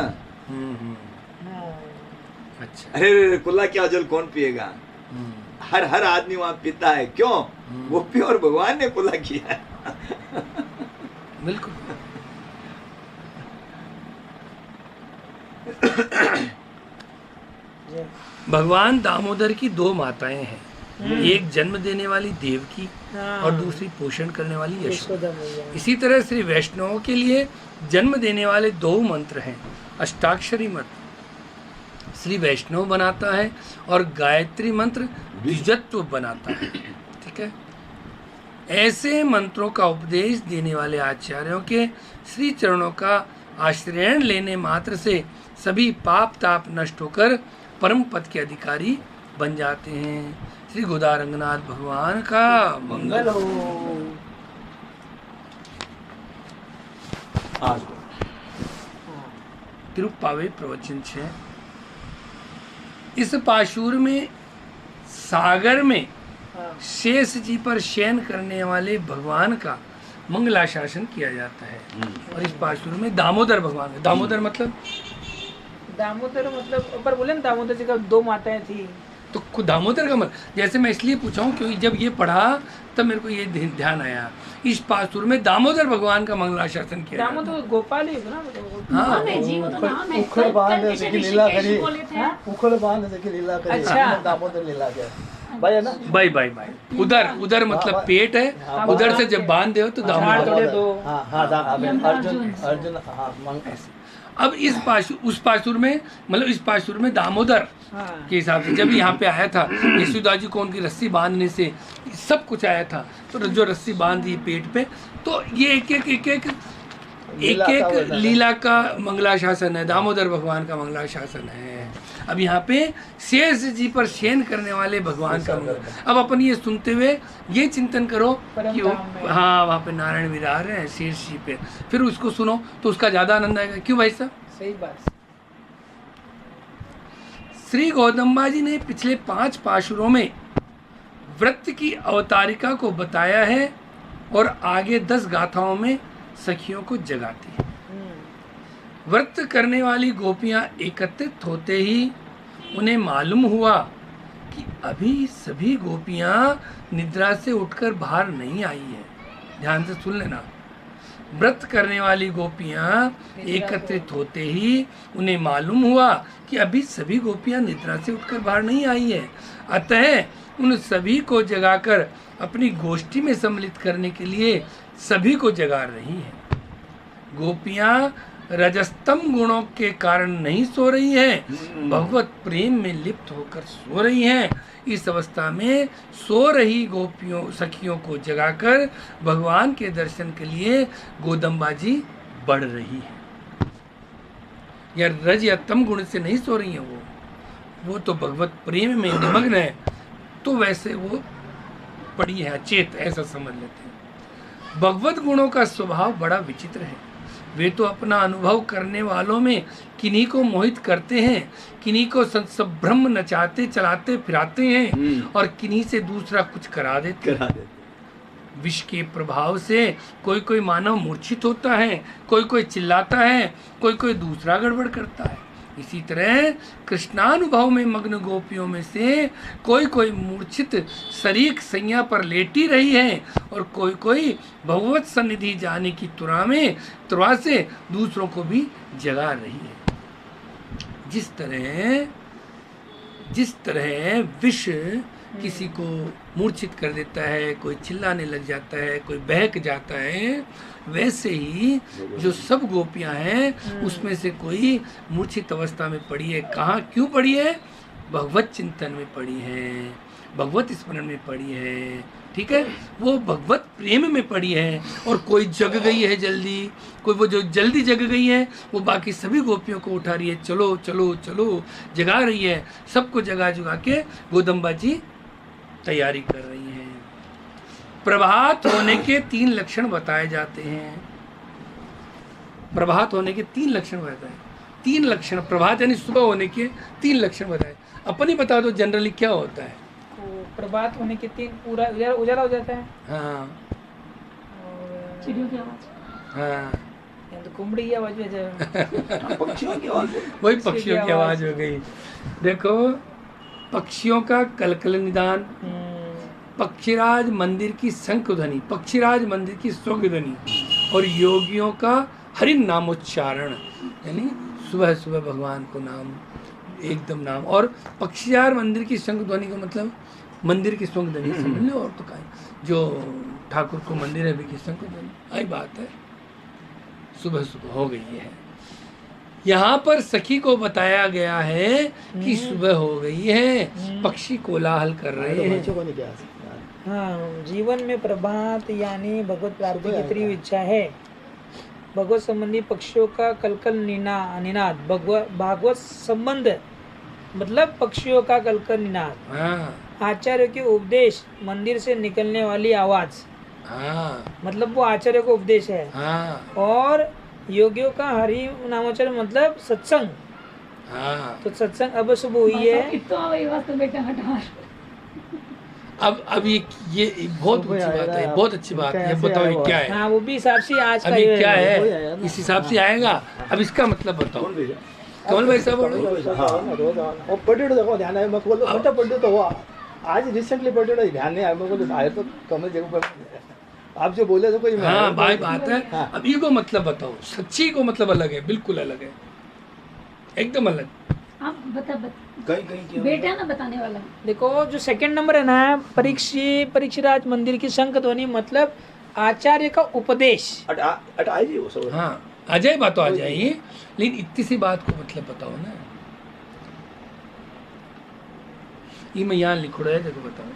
अच्छा। अरे कुल्ला किया और जल कौन पिएगा? हर आदमी वहाँ पीता है, क्यों? गोपी और भगवान ने कुल्ला किया है। बिल्कुल। भगवान दामोदर की दो माताएं हैं, एक जन्म देने वाली देवकी और दूसरी पोषण करने वाली यशोदा। इसी तरह श्री वैष्णवों के लिए जन्म देने वाले दो मंत्र हैं। अष्टाक्षरी मंत्र श्री वैष्णव बनाता है और गायत्री मंत्र द्विजत्व बनाता है। ठीक है, ऐसे मंत्रों का उपदेश देने वाले आचार्यों के श्री चरणों का आश्रय लेने मात्र से सभी पाप ताप नष्ट होकर परम पद के अधिकारी बन जाते हैं। श्री गोदा रंगनाथ भगवान का मंगल हो। तिरुप्पावे प्रवचन छे। इस पाशुर में सागर में शेष जी पर शयन करने वाले भगवान का मंगलाशासन किया जाता है। और इस पाशुर में दामोदर भगवान, दामोदर मतलब ऊपर बोले ना दामोदर जी का दो माताएं थी, तो दामोदर का मतलब, जैसे मैं इसलिए पूछा हूँ क्योंकि जब ये पढ़ा तब मेरे को ये ध्यान आया, इस पासुर में दामोदर भगवान का मंगलाशासन किया। दामोदर गोपाल ही ना, हाँ, उखड़ बांध जैसे कि लीला करी, उखड़ बांध जैसे कि लीला करी। अच्छा, दामोदर लीला क्या भाई है ना? भाई उधर मतलब पेट है, उधर से जब बांध दे तो दामोदर। अर्जुन। अब उस पाशुर में मतलब इस पाशुर में दामोदर के हिसाब से जब यहाँ पे आया था, यशोदा जी को उनकी रस्सी बांधने से सब कुछ आया था, तो जो रस्सी बांध दी पेट पे, तो ये एक लीला का मंगलाशासन है, दामोदर भगवान का मंगलाशासन है। अब यहाँ पे शेष जी पर शयन करने वाले भगवान का मंगल। अब अपन ये सुनते हुए ये चिंतन करो कि हाँ वहाँ पे नारायण विराज रहे हैं शेष जी पे, फिर उसको सुनो तो उसका ज्यादा आनंद आएगा। क्यों भाई साहब? सही बात। श्री गौतम्बा जी ने पिछले 5 पाशुरों में व्रत की अवतारिका को बताया है और आगे 10 गाथाओं में सखियों को जगाती है। व्रत करने वाली गोपियां एकत्रित होते ही उन्हें मालूम हुआ कि अभी सभी गोपियां निद्रा से उठकर बाहर नहीं आई है। ध्यान से सुन लेना, व्रत करने वाली गोपियां एकत्रित होते ही उन्हें मालूम हुआ कि अभी सभी गोपियां निद्रा से उठकर बाहर नहीं आई है। अतः उन सभी को जगाकर अपनी गोष्ठी में सम्मिलित करने के लिए सभी को जगा रही हैं। गोपियां रजस्तम गुणों के कारण नहीं सो रही हैं, भगवत प्रेम में लिप्त होकर सो रही हैं। इस अवस्था में सो रही गोपियों सखियों को जगाकर भगवान के दर्शन के लिए गोदम्बा जी बढ़ रही है। या रज या तम गुण से नहीं सो रही हैं, वो तो भगवत प्रेम में निमग्न है, तो वैसे वो पड़ी है अचेत, ऐसा समझ लेते हैं। भगवत गुणों का स्वभाव बड़ा विचित्र है। वे तो अपना अनुभव करने वालों में किन्हीं को मोहित करते हैं, किन्हीं को संभ्रम नचाते चलाते फिराते हैं और किन्हीं से दूसरा कुछ करा देते हैं। विष के प्रभाव से कोई मानव मूर्छित होता है, कोई चिल्लाता है, कोई दूसरा गड़बड़ करता है। इसी तरह कृष्णानुभव में मग्न गोपियों में से कोई मूर्छित शरीक सैया पर लेटी रही है और कोई भगवत सन्निधि जाने की तुरा से दूसरों को भी जगा रही है। जिस तरह विष किसी को मूर्छित कर देता है, कोई चिल्लाने लग जाता है, कोई बहक जाता है, वैसे ही जो सब गोपियां हैं उसमें से कोई मूर्छित अवस्था में पड़ी है। कहाँ क्यों पड़ी है? भगवत चिंतन में पड़ी है, भगवत स्मरण में पड़ी है, ठीक है, वो भगवत प्रेम में पड़ी है। और कोई जग गई है जल्दी, कोई वो जो जल्दी जग गई है वो बाकी सभी गोपियों को उठा रही है, चलो चलो चलो, जगा रही है, सबको जगा जुगा के गोदम्बा जी तैयारी कर रही हैं। प्रभात होने के 3 लक्षण बताए जाते हैं। प्रभात होने के 3 लक्षण बताए, 3 लक्षण, प्रभात यानी सुबह होने के 3 लक्षण बताए। अपनी बता दो जनरली क्या होता है? प्रभात होने के 3 पूरा उजाला हो जाता है। हाँ, और चिड़ियों की आवाज, हाँ, या तो कुमड़ी की आवाज भी आ जाए, पक्षियों की आवाज, वही पक्षियों की आवाज हो गई। देखो, पक्षियों का कलकल निदान, पक्षीराज मंदिर की शंख ध्वनि, पक्षीराज मंदिर की शंख ध्वनि, और योगियों का हरि नामोच्चारण, यानी सुबह सुबह भगवान को नाम, एकदम नाम। और पक्षीराज मंदिर की शंख ध्वनि का मतलब मंदिर की शंख ध्वनि समझ लो, और तो क्या, जो ठाकुर को मंदिर है की शंख ध्वनि, आई बात है। सुबह सुबह हो गई है। यहाँ पर सखी को बताया गया है कि सुबह हो गई है, पक्षी कोलाहल कर रहे हैं। हाँ, जीवन में प्रभात यानी भगवत प्राप्ति की तीव्र इच्छा है। भगवत संबंधी पक्षियों का कलकल निनाद, भागवत संबंध मतलब पक्षियों का कलकल निनाद, हाँ, आचार्य के उपदेश, मंदिर से निकलने वाली आवाज, हाँ, मतलब वो आचार्य को उपदेश है। हाँ, और योगियों का हरि नामोच्चारण मतलब सत्संग। हाँ। तो सत्संग अब सुबह हुई है। तो बेटा हटा। अब ये बहुत ऊंची बात है, बहुत अच्छी बात है। बताओ ये क्या है? हाँ, वो भी हिसाब से आज का अभी ये क्या है, इस हिसाब से आएगा। अब इसका मतलब बताओ। कमल भाई साहब बोलो। वो पढ़ियो देखो ध्यान है, मैं बोलो बेटा पढ़ियो तो हुआ आज रिसेंटली पढ़ियो ध्यान नहीं आया, मैं बोले बाहर तो कमल जगह पर आप जो बोले तो कोई। हाँ भाई बात है। अब ये को मतलब बताओ, सच्ची को मतलब अलग है, बिल्कुल अलग है, एकदम अलग। आप बता कहीं बेटा ना बताने वाला। देखो जो सेकंड नंबर है ना, परीक्षराज मंदिर की शंख ध्वनि मतलब आचार्य का उपदेश। हाँ, आ जाए बात तो आ जाएगी, लेकिन इतनी सी बात को मतलब बताओ ना। ये मैं यहाँ लिखो रहा है, देखो बताओ,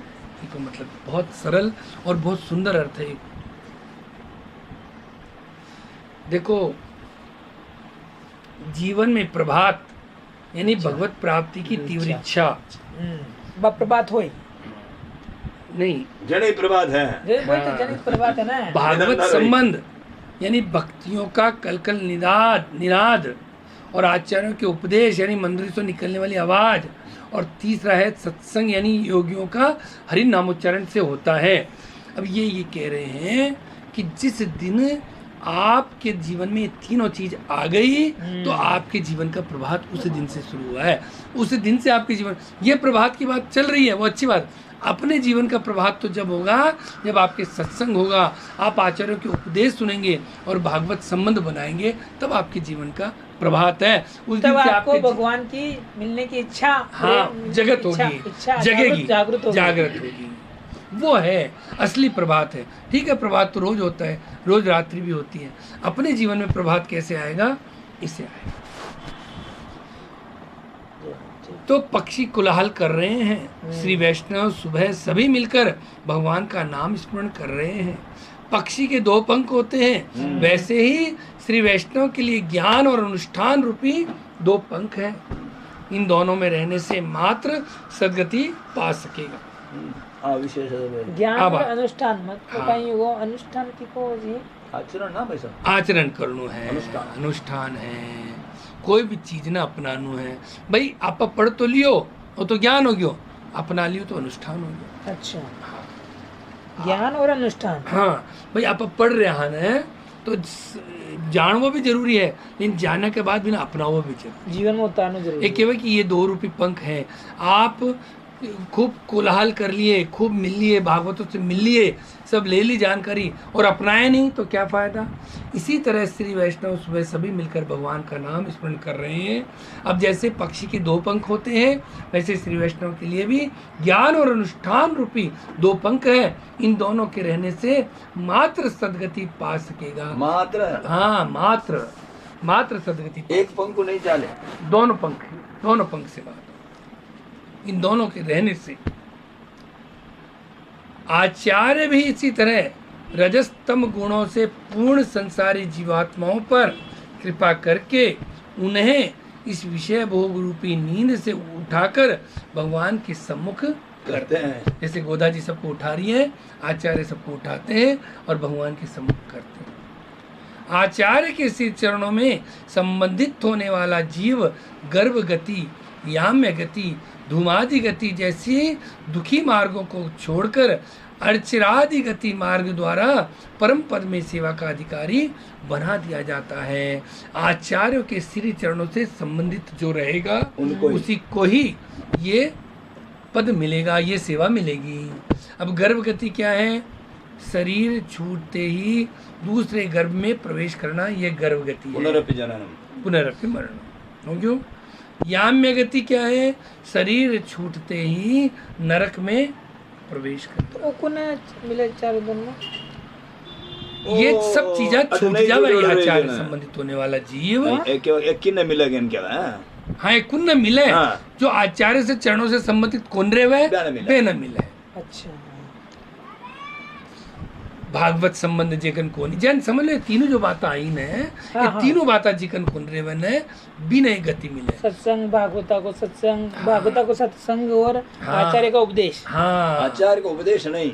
इसको मतलब बहुत सरल और बहुत सुंदर अर्थ है। देखो, जीवन में प्रभात यानी भगवत प्राप्ति की तीव्र इच्छा। प्रभात हो नहीं, जनित प्रभात है, जनित प्रभात है ना। भागवत संबंध यानी भक्तियों का कलकल निनाद, और आचार्यों के उपदेश यानी मंदिर से निकलने वाली आवाज, और तीसरा है सत्संग यानी योगियों का हरि नामोच्चारण से होता है। अब ये कह रहे हैं कि जिस दिन आपके जीवन में ये तीनों चीज आ गई तो आपके जीवन का प्रभात उस दिन से शुरू हुआ है। उस दिन से आपके जीवन, ये प्रभात की बात चल रही है, वो अच्छी बात। अपने जीवन का प्रभात तो जब होगा जब आपके सत्संग होगा, आप आचार्यों के उपदेश सुनेंगे और भागवत संबंध बनाएंगे, तब आपके जीवन का प्रभात है। उस दिन से आपको भगवान की मिलने की इच्छा, हाँ, जगत होगी, जगेगी, जागृत होगी, वो है असली प्रभात है। ठीक है, प्रभात तो रोज होता है, रोज रात्रि भी होती है। अपने जीवन में प्रभात कैसे आएगा? इससे आएगा। तो पक्षी कोलाहल कर रहे हैं, श्री वैष्णव सुबह सभी मिलकर भगवान का नाम स्मरण कर रहे हैं। पक्षी के 2 पंख होते हैं, वैसे ही श्री वैष्णव के लिए ज्ञान और अनुष्ठान रूपी 2 पंख हैं। इन दोनों में रहने से मात्र सद्गति पा सकेगा। ज्ञान और अनुष्ठान मतलब कहीं वो अनुष्ठान की को जी आचरण ना भाई साहब, आचरण करनो है, अनुष्ठान है, कोई भी चीज ना अपनानो है। भाई आप पढ़ तो लियो, वो तो ज्ञान हो गयो, अपना लियो तो अनुष्ठान हो गया। अच्छा, ज्ञान और अनुष्ठान। हाँ भाई, आप पढ़ रहे हैं तो जानवो भी जरूरी है, लेकिन जानने के बाद भी ना अपनाओ भी जरूरी, जीवन में उतारना जरूरी। एक केवल कि ये 2 रूपी पंख हैं। आप खूब कोलाहल कर लिए, खूब मिल लिए, भागवतों से मिल लिए, सब ले ली जानकारी और अपनाए नहीं तो क्या फायदा। इसी तरह श्री वैष्णव सुबह सभी मिलकर भगवान का नाम स्मरण कर रहे हैं। अब जैसे पक्षी के 2 पंख होते हैं, वैसे श्री वैष्णव के लिए भी ज्ञान और अनुष्ठान रूपी 2 पंख है। इन दोनों के रहने से मात्र सदगति पा सकेगा। मात्र, हाँ, मात्र सदगति। एक पंख को नहीं चाले, दोनों पंख से बात। इन दोनों के रहने से आचार्य भी इसी तरह रजस्तम गुणों से पूर्ण संसारी जीवात्माओं पर कृपा करके उन्हें इस विषय भोग रूपी नींद से उठाकर भगवान के सम्मुख करते हैं। जैसे गोदा जी सबको उठा रही है, आचार्य सबको उठाते हैं और भगवान के सम्मुख करते हैं। आचार्य के श्री चरणों में संबंधित होने वाला जीव गर्भ गति, याम्य गति, धूमादि गति जैसी दुखी मार्गों को छोड़कर अर्चिरादि गति मार्ग द्वारा परम पद में सेवा का अधिकारी बना दिया जाता है। आचार्यों के श्री चरणों से संबंधित जो रहेगा उसी को ही ये पद मिलेगा, ये सेवा मिलेगी। अब गर्भ गति क्या है? शरीर छूटते ही दूसरे गर्भ में प्रवेश करना, ये गर्भ गति है। पुनरपि जननम, पुनरपि मरणम। क्यों? याम्य गति क्या है? शरीर छूटते ही नरक में प्रवेश करता। तो कौन मिले चार दिन में? ये सब चीजें छूट जावे आचार्य संबंधित होने वाला जीव। एक किन्न मिलेगा इनके हाँ, एक कुन्न मिले जो आचार्य से चरणों से संबंधित कौन रे वे न मिले। अच्छा, भागवत संबंध जेकन कोनी जैन समझ ले, तीनों जो बात आई ने ये तीनों बात जिकन कोन रे वन बिना गति मिले। सत्संग, भागवता को सत्संग, भागवता को सत्संग और आचार्य का उपदेश। हाँ, आचार्य का उपदेश नहीं,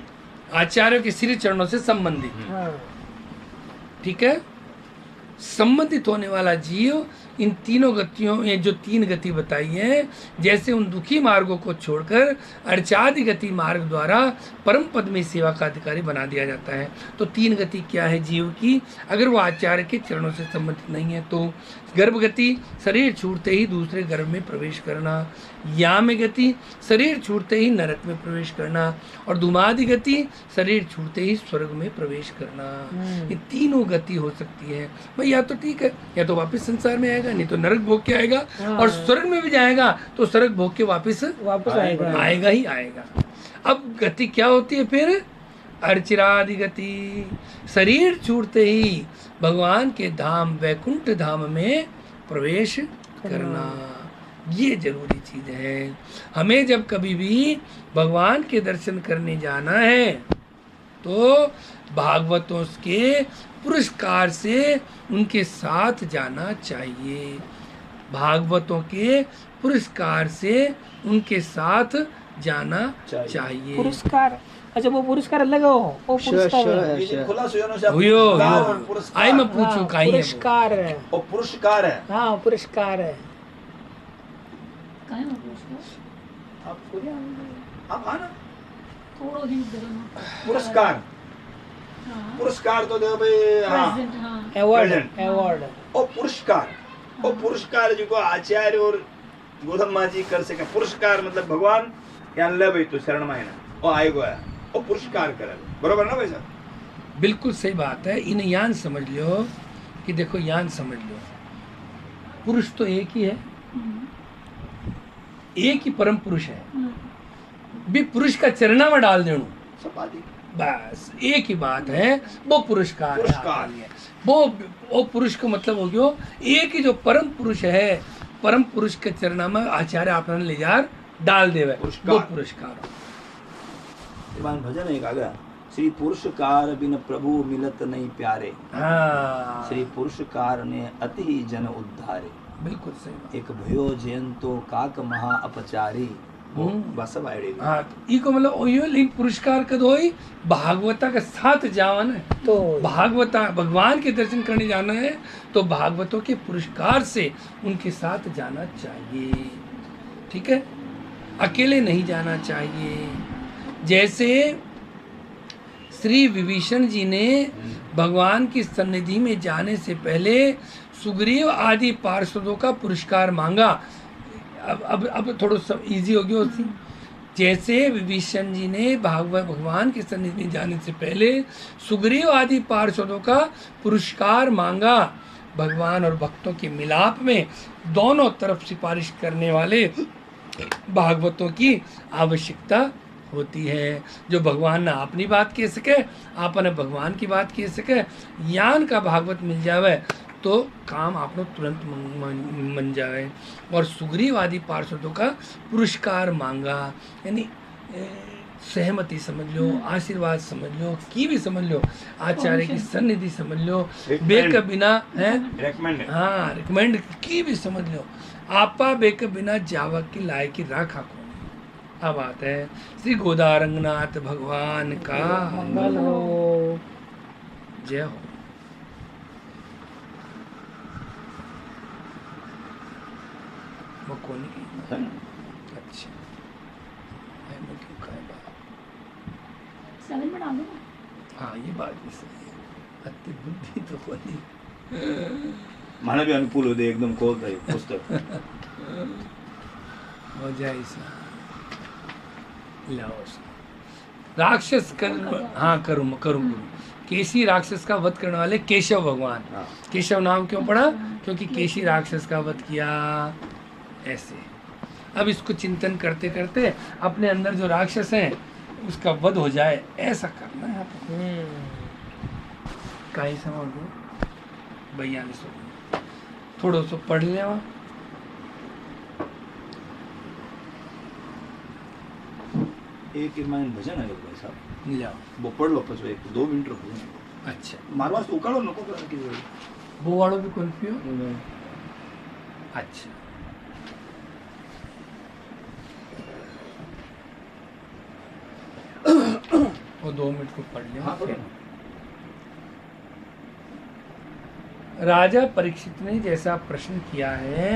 आचार्य के श्री चरणों से संबंधित। ठीक है, संबंधित होने वाला जीव इन तीनों गतियों, ये जो 3 गति बताई है, जैसे उन दुखी मार्गों को छोड़कर अर्चादि गति मार्ग द्वारा परम पद में सेवा का अधिकारी बना दिया जाता है। तो 3 गति क्या है जीव की? अगर वो आचार्य के चरणों से संबंधित नहीं है तो गर्भ गति, शरीर छूटते ही दूसरे गर्भ में प्रवेश करना, याम गति, शरीर छूटते ही नरक में प्रवेश करना, और धूमादि गति, शरीर छूटते ही स्वर्ग में प्रवेश करना। ये तीनों गति हो सकती है भाई। या तो ठीक है, या तो वापस संसार में आएगा, नहीं तो नरक भोग के आएगा, और स्वर्ग में भी जाएगा तो स्वर्ग भोग के वापस आएगा ही आएगा। अब गति क्या होती है फिर? अर्चिरादि गति, शरीर छूटते ही भगवान के धाम वैकुंठ धाम में प्रवेश करना, ये जरूरी चीज है। हमें जब कभी भी भगवान के दर्शन करने जाना है तो भागवतों के पुरस्कार से उनके साथ जाना चाहिए। भागवतों के पुरस्कार से उनके साथ जाना चाहिए। पुरस्कार, अच्छा वो पुरस्कार अलग हो, वो पुरस्कार आई मैं पूछूं कहीं पुरस्कार है, वो पुरस्कार है। हाँ पुरस्कार है। आप आना थोड़ा हिंट दे देना। पुरस्कार, पुरस्कार तो दे भाई, अवार्ड ओ पुरस्कार जो को आचार्य और गौतम माँ जी कर सके। पुरस्कार मतलब भगवान यहाँ ले भाई, तो शरण मायना वो आएगा, वो पुरस्कार करे, बरोबर ना भाई साहब? बिल्कुल सही बात है। इन यान समझ लो कि देखो, यान समझ लो, पुरुष तो एक ही है, एक ही परम पुरुष है। भी पुरुष का चरणा में डाल देणु बस एक ही बात है, वो पुरस्कार है। वो पुरुष का मतलब हो गया एक ही जो परम पुरुष है, परम पुरुष के चरणा में आचार्य आपने ले जा डाल देवे, वो पुरस्कार। भजन एक आ गया, श्री पुरस्कार बिन प्रभु मिलत नहीं प्यारे। हाँ, श्री पुरस्कार ने अति जन उद्धारे। बिल्कुल सही। एक भयो जयंतो काक महा अपचारी। बस अब आईडी। हाँ, इको मतलब ओयो लिंक पुरस्कार कद होई भागवता के साथ जावन है। तो भागवता भगवान के दर्शन करने जाना है तो भागवतों के पुरस्कार से उनके साथ जाना चाहिए। ठीक है, अकेले नहीं जाना चाहिए। जैसे श्री विभीषण जी ने भगवान की सन्निधि में जाने से पहले सुग्रीव आदि पार्षदों का पुरस्कार मांगा। अब थोड़ा सा इजी हो गया। जैसे विभीषण जी ने भागवत भगवान के सन्निधि में जाने से पहले सुग्रीव आदि पार्षदों का पुरस्कार मांगा, भगवान और भक्तों के मिलाप में दोनों तरफ सिफारिश करने वाले भागवतों की आवश्यकता होती है। जो भगवान ना अपनी बात कह सके, आपने भगवान की बात कह सके, ज्ञान का भागवत मिल जावे तो काम आप लोग तुरंत मन जाए। और सुग्रीव आदि पार्षदों का पुरस्कार मांगा, यानी सहमति समझ लो, आशीर्वाद समझ लो, की भी समझ लो, आचार्य की सन्निधि समझ लो, बेक बिना है हाँ रिकमेंड की भी समझ लो, आपा बेक बिना जावा की लाए की राखा को। अब आता है श्री गोदारंगनाथ भगवान का मंगल हो। जय हो। वो कौन की? अच्छा मैं क्यों खाए बात? 7 में डाल दो। हाँ ये बात भी सही है, अति बुद्धि तो होती माने भी अनुकूल हो दे एकदम खोल दे पुस्तक हो जाए ऐसा। लाओ राक्षस कर, हाँ करूँ केशी राक्षस का वध करने वाले केशव भगवान। केशव नाम क्यों पड़ा? क्योंकि केशी राक्षस का वध किया। ऐसे अब इसको चिंतन करते करते अपने अंदर जो राक्षस हैं उसका वध हो जाए, ऐसा करना है आपको। काई समझ दो भैया ने सो थोड़ा सो पढ़ ले। एक ईमान भजन है भाई साहब, जाओ वो पढ़ लो પછી 1-2 મિનિટ રો ભજન। अच्छा મારવા તો ઉકાળો नको કરા કે वो वालों भी कौन पियो? अच्छा वो 2 मिनट को पढ़ लिया। हाँ, पढ़ो। राजा परीक्षित ने जैसा प्रश्न किया है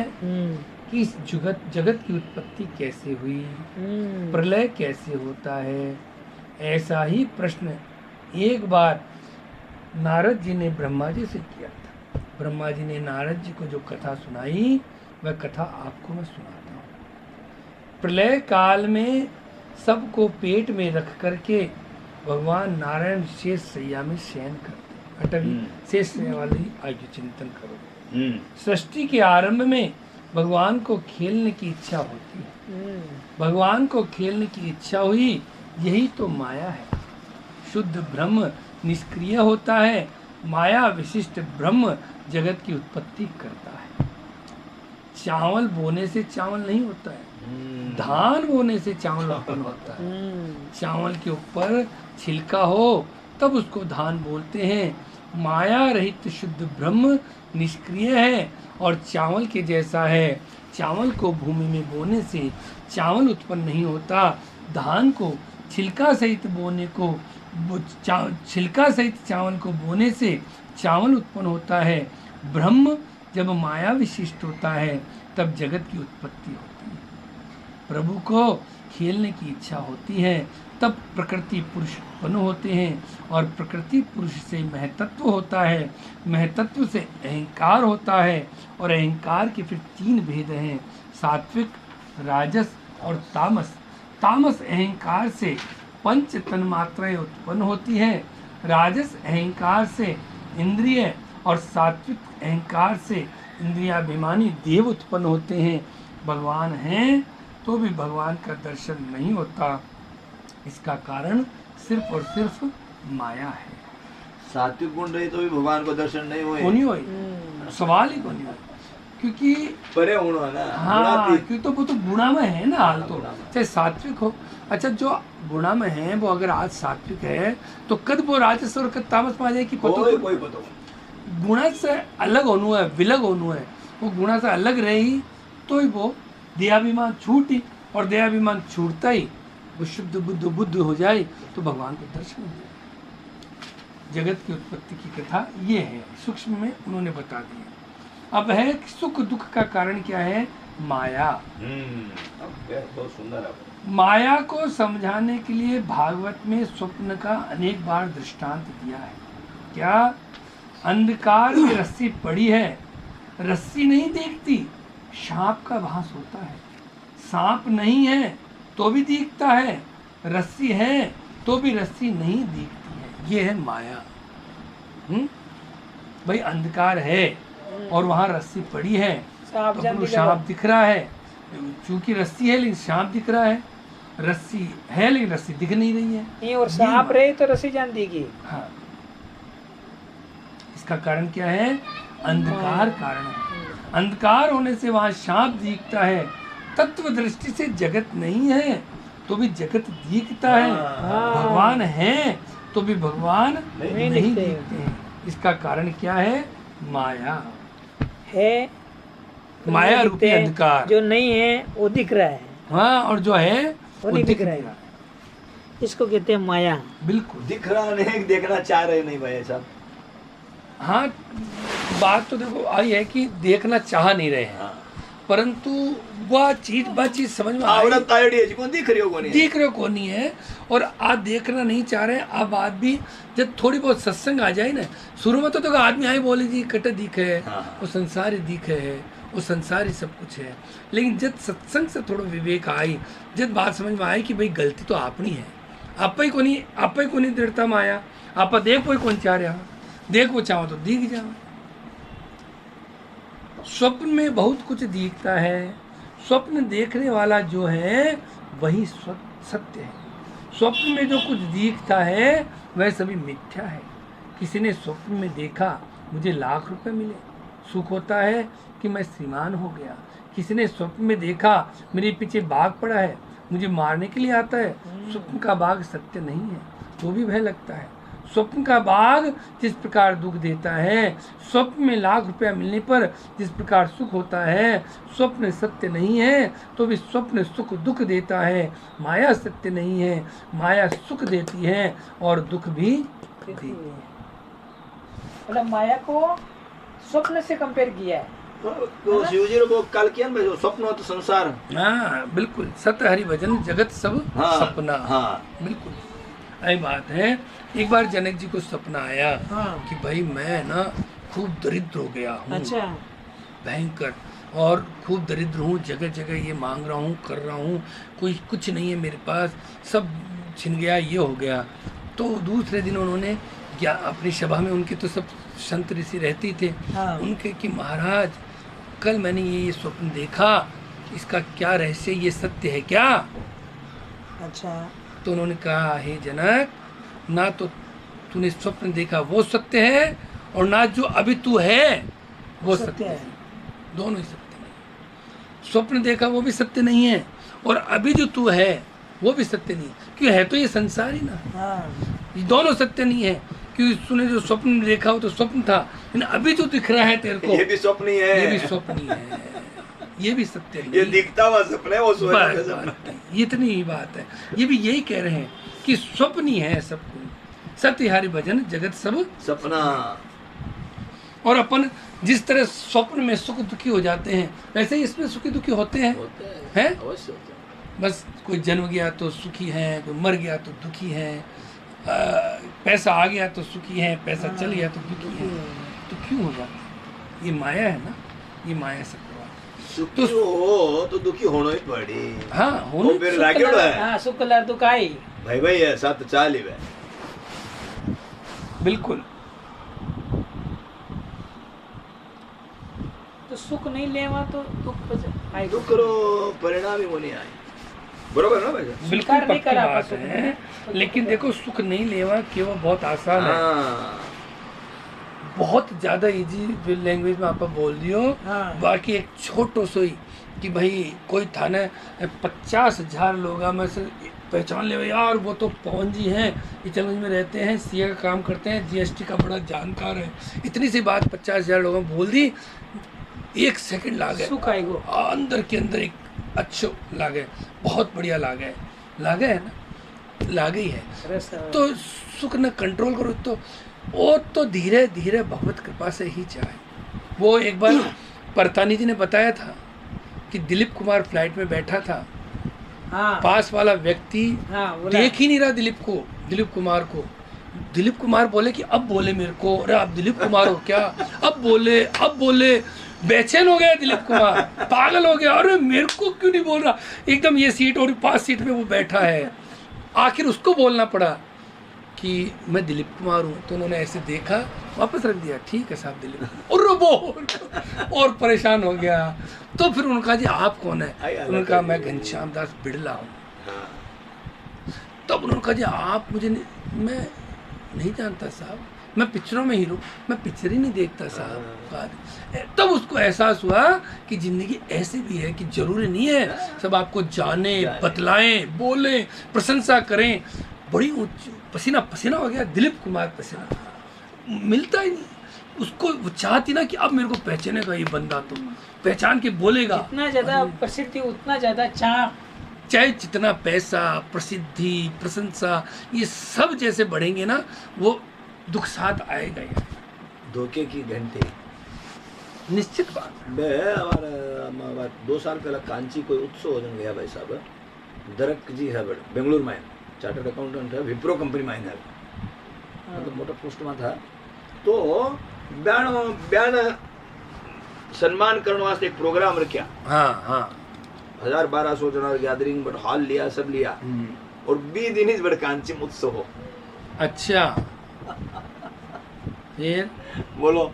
कि इस जगत की उत्पत्ति कैसे हुई, प्रलय कैसे होता है, ऐसा ही प्रश्न एक बार नारद जी ने ब्रह्मा जी से किया था। ब्रह्मा जी ने नारद जी को जो कथा सुनाई वह कथा आपको मैं सुनाता हूँ। प्रलय काल में सबको पेट में रख करके भगवान नारायण शेष सैया में शयन करते। अटल शेष सैया वाली आयु चिंतन करो। सृष्टि के आरंभ में भगवान को खेलने की इच्छा होती है। भगवान को खेलने की इच्छा हुई, यही तो माया है। शुद्ध ब्रह्म निष्क्रिय होता है, माया विशिष्ट ब्रह्म जगत की उत्पत्ति करता है। चावल बोने से चावल नहीं होता है, धान बोने से चावल उत्पन्न होता है। चावल के ऊपर छिलका हो तब उसको धान बोलते हैं। माया रहित शुद्ध ब्रह्म निष्क्रिय है और चावल के जैसा है। चावल को भूमि में बोने से चावल उत्पन्न नहीं होता, धान को छिलका सहित बोने को छिलका सहित चावल को बोने से चावल उत्पन्न होता है। ब्रह्म जब माया विशिष्ट होता है तब जगत की उत्पत्ति होती है। प्रभु को खेलने की इच्छा होती है तब प्रकृति पुरुष उत्पन्न होते हैं और प्रकृति पुरुष से महतत्व होता है, महतत्व से अहंकार होता है और अहंकार के फिर 3 भेद हैं, सात्विक, राजस और तामस। तामस अहंकार से 5 तन्मात्राएं उत्पन्न होती हैं, राजस अहंकार से इंद्रिय और सात्विक अहंकार से इंद्रियाभिमानी देव उत्पन्न होते हैं। भगवान हैं तो भी भगवान का दर्शन नहीं होता, इसका कारण सिर्फ और सिर्फ माया है। सात्विक गुण रही तो भी भगवान को दर्शन नहीं हुए। नहीं हुई, सवाल ही नहीं हुआ, क्योंकि परे गुण है ना। हाँ क्योंकि तो वो तो गुणा में है ना हाल, तो चाहे सात्विक हो। अच्छा जो गुणा में है वो अगर आज सात्विक है तो कद वो राजस और कद तामस में आ जाए कि कोई पता गुणा से अलग होना है, विलग होना है। वो गुणा से अलग रही तो ही वो देहाभिमान छूटी, और देहाभिमान छूटता ही वो शुद्ध बुद्ध हो जाए तो भगवान को दर्शन हो जाए। जगत की उत्पत्ति की कथा ये है, सूक्ष्म में उन्होंने बता दिया। अब है सुख दुख का कारण क्या है? माया। बहुत सुंदर है। माया को समझाने के लिए भागवत में स्वप्न का अनेक बार दृष्टांत दिया है। क्या? अंधकार में रस्सी पड़ी है, रस्सी नहीं देखती, सांप का भास होता है। सांप नहीं है, तो भी दिखता है, रस्सी है तो भी रस्सी नहीं दिखती है। ये है माया। भाई अंधकार है और वहाँ रस्सी पड़ी है तो सांप दिख रहा है, चूंकि रस्सी है लेकिन सांप दिख रहा है, रस्सी है लेकिन रस्सी दिख नहीं रही है। नहीं, और सांप रहे तो रस्सी जान देगी। हाँ, इसका कारण क्या है? अंधकार कारण है। अंधकार होने से वहाँ सांप दिखता है। तत्व दृष्टि से जगत नहीं है तो भी जगत दिखता है, भगवान है तो भी भगवान नहीं दिखते हैं। इसका कारण क्या है? माया है, माया रूपी अंधकार। जो नहीं है वो दिख रहा है, हाँ, और जो है वो नहीं दिख रहा है। इसको कहते हैं माया। बिल्कुल, दिख रहा नहीं, देखना चाह रहे नहीं भाई साहब। हाँ, बात तो देखो आई है कि देखना चाह नहीं रहे हैं, परंतु वह चीज समझ में आई, दिख रहे हो कौन नहीं है, और आप देखना नहीं चाह रहे हैं। अब आप भी जब थोड़ी बहुत सत्संग आ जाए ना, शुरू में तो आदमी आए बोले जी कट दिखे है, वो संसारी दिखे है, वो संसारी सब कुछ है। लेकिन जब सत्संग से थोड़ा विवेक आई, जब बात समझ में आई कि भाई गलती तो आपनी है, आप ही को नहीं दृढ़ता में आया, आप देख कोई कौन चाह रहा, देख वो चाहो तो दिख जाओ। स्वप्न में बहुत कुछ दिखता है, स्वप्न देखने वाला जो है वही सत्य है। स्वप्न में जो कुछ दिखता है वह सभी मिथ्या है। किसी ने स्वप्न में देखा मुझे लाख रुपए मिले, सुख होता है कि मैं श्रीमान हो गया। किसी ने स्वप्न में देखा मेरे पीछे बाघ पड़ा है, मुझे मारने के लिए आता है। स्वप्न का बाघ सत्य नहीं है, तो भी भय लगता है। स्वप्न का बाघ जिस प्रकार दुख देता है, स्वप्न में लाख रुपया मिलने पर जिस प्रकार सुख होता है, स्वप्न सत्य नहीं है तो भी स्वप्न सुख दुख देता है। माया सत्य नहीं है, माया सुख देती है और दुख भी देती है। मतलब माया को स्वप्न से कंपेयर किया है। तो शिव जी को कल किया ना, स्वप्न हो तो संसार। हाँ बिल्कुल, सत्य हरि भजन जगत सब सपना। हाँ बिल्कुल यही बात है। एक बार जनक जी को सपना आया कि भाई मैं ना खूब दरिद्र हो गया हूँ, अच्छा, भयंकर, और खूब दरिद्र हूँ, जगह जगह ये मांग रहा हूँ, कर रहा हूँ, कोई कुछ नहीं है मेरे पास, सब छिन गया, ये हो गया। तो दूसरे दिन उन्होंने अपनी सभा में, उनके तो सब संत ऋषि रहते थे, उनके कि महाराज कल मैंने ये स्वप्न देखा, इसका क्या रहस्य, ये सत्य है क्या? अच्छा। तो उन्होंने कहा हे जनक, ना तो तूने स्वप्न देखा वो सत्य है, और ना जो अभी तू है वो सत्य है। दोनों ही सत्य नहीं। स्वप्न देखा वो भी सत्य नहीं है, और अभी जो तू है वो भी सत्य नहीं, क्यों है तो ये संसार ही ना। ये दोनों सत्य नहीं है, क्योंकि तूने जो स्वप्न देखा वो तो स्वप्न था, लेकिन अभी जो दिख रहा है तेरे को ये भी स्वप्न ही है, ये भी स्वप्न ही है, ये भी सत्य नहीं। ये दिखता हुआ सपना है, वो सपना। इतनी ही बात है। ये भी यही कह रहे हैं कि स्वप्न ही है सब कुछ, सत्य हरि भजन जगत सब सपना। और अपन जिस तरह स्वप्न में सुख दुखी हो जाते हैं, वैसे ही इसमें सुखी दुखी होते हैं, हैं? बस कोई जन्म गया तो सुखी है, कोई मर गया तो दुखी है, पैसा आ गया तो सुखी है, पैसा चल गया तो दुखी है। तो क्यों हो जाता है? ये माया है ना, ये माया सब सुखी हो तो दुखी होना ही पड़ी। हाँ, होना फिर लागेड़ो है। हाँ, सुख कलर तो काई भाई है, साथ चाल ही है। बिल्कुल। तो सुख नहीं लेवा तो दुख आए, दुख रो परिणाम ही वो नहीं आए। बरोबर ना भाई? बिल्कुल पक्की बात है। लेकिन देखो, सुख नहीं लेवा केवल बहुत आसान है, बहुत ज्यादा इजी लैंग्वेज में आप बोल दियो। बाकी एक छोटो सोई कि भाई कोई था ना 50,000 लोग में से पहचान ले यार, वो तो पवन जी हैं, इटलगंज में रहते हैं, सीए का काम करते हैं, जीएसटी का बड़ा जानकार है। इतनी सी बात 50,000 लोगों में बोल दी, 1 सेकंड लागे अंदर के अंदर एक अच्छो लागे, बहुत बढ़िया लागे है ना, लागे ही है। तो सुख न कंट्रोल करो तो वो तो धीरे धीरे भगवत कृपा से ही जाए। वो एक बार परतानी जी ने बताया था कि दिलीप कुमार फ्लाइट में बैठा था, पास वाला व्यक्ति देख ही नहीं रहा दिलीप कुमार को। दिलीप कुमार बोले कि अब बोले मेरे को, अरे आप दिलीप कुमार हो क्या? अब बोले बेचैन हो गया दिलीप कुमार, पागल हो गया, अरे मेरे को क्यों नहीं बोल रहा, एकदम ये सीट और 5 सीट पे वो बैठा है। आखिर उसको बोलना पड़ा कि मैं दिलीप कुमार हूँ, तो उन्होंने ऐसे देखा, वापस रख दिया, ठीक है साहब दिलीप, और वो और परेशान हो गया। तो फिर उन्होंने कहा जी आप कौन है, उन्होंने कहा मैं घनश्याम दास बिड़ला हूँ। तब उन्होंने कहा जी आप मुझे मैं नहीं जानता साहब, मैं पिक्चरों में हीरो, मैं पिक्चर ही नहीं देखता साहब। तब उसको एहसास हुआ कि जिंदगी ऐसे भी है कि जरूरी नहीं है सब आपको जाने, बतलाएं, बोलें, प्रशंसा करें। बड़ी पसीना पसीना हो गया दिलीप कुमार, पसीना मिलता ही नहीं उसको। वो चाहती ना कि अब मेरे को पहचानेगा ये बंदा, तो पहचान के बोलेगा। इतना ज्यादा प्रसिद्धि उतना ज्यादा चाहे जितना पैसा, प्रसिद्धि, प्रशंसा ये सब जैसे बढ़ेंगे ना, वो दुख साथ आएगा ही। धोखे की घंटे निश्चित बात। मैं हमारा 2 साल पहले कांची कोई उत्सव होने गया भाई साहब, दरक जी है बेंगलुरु में, चार्टर्ड अकाउंटेंट है, विप्रो कंपनी में है, मतलब मोटा पोस्ट में था। तो ब्यान सम्मान करने वास्ते एक प्रोग्राम रखा। हाँ 1000-1200 जना गैदरिंग, बट हॉल लिया, सब लिया, और 20 दिन ही बड़ कांची उत्सव हो। अच्छा फिर बोलो।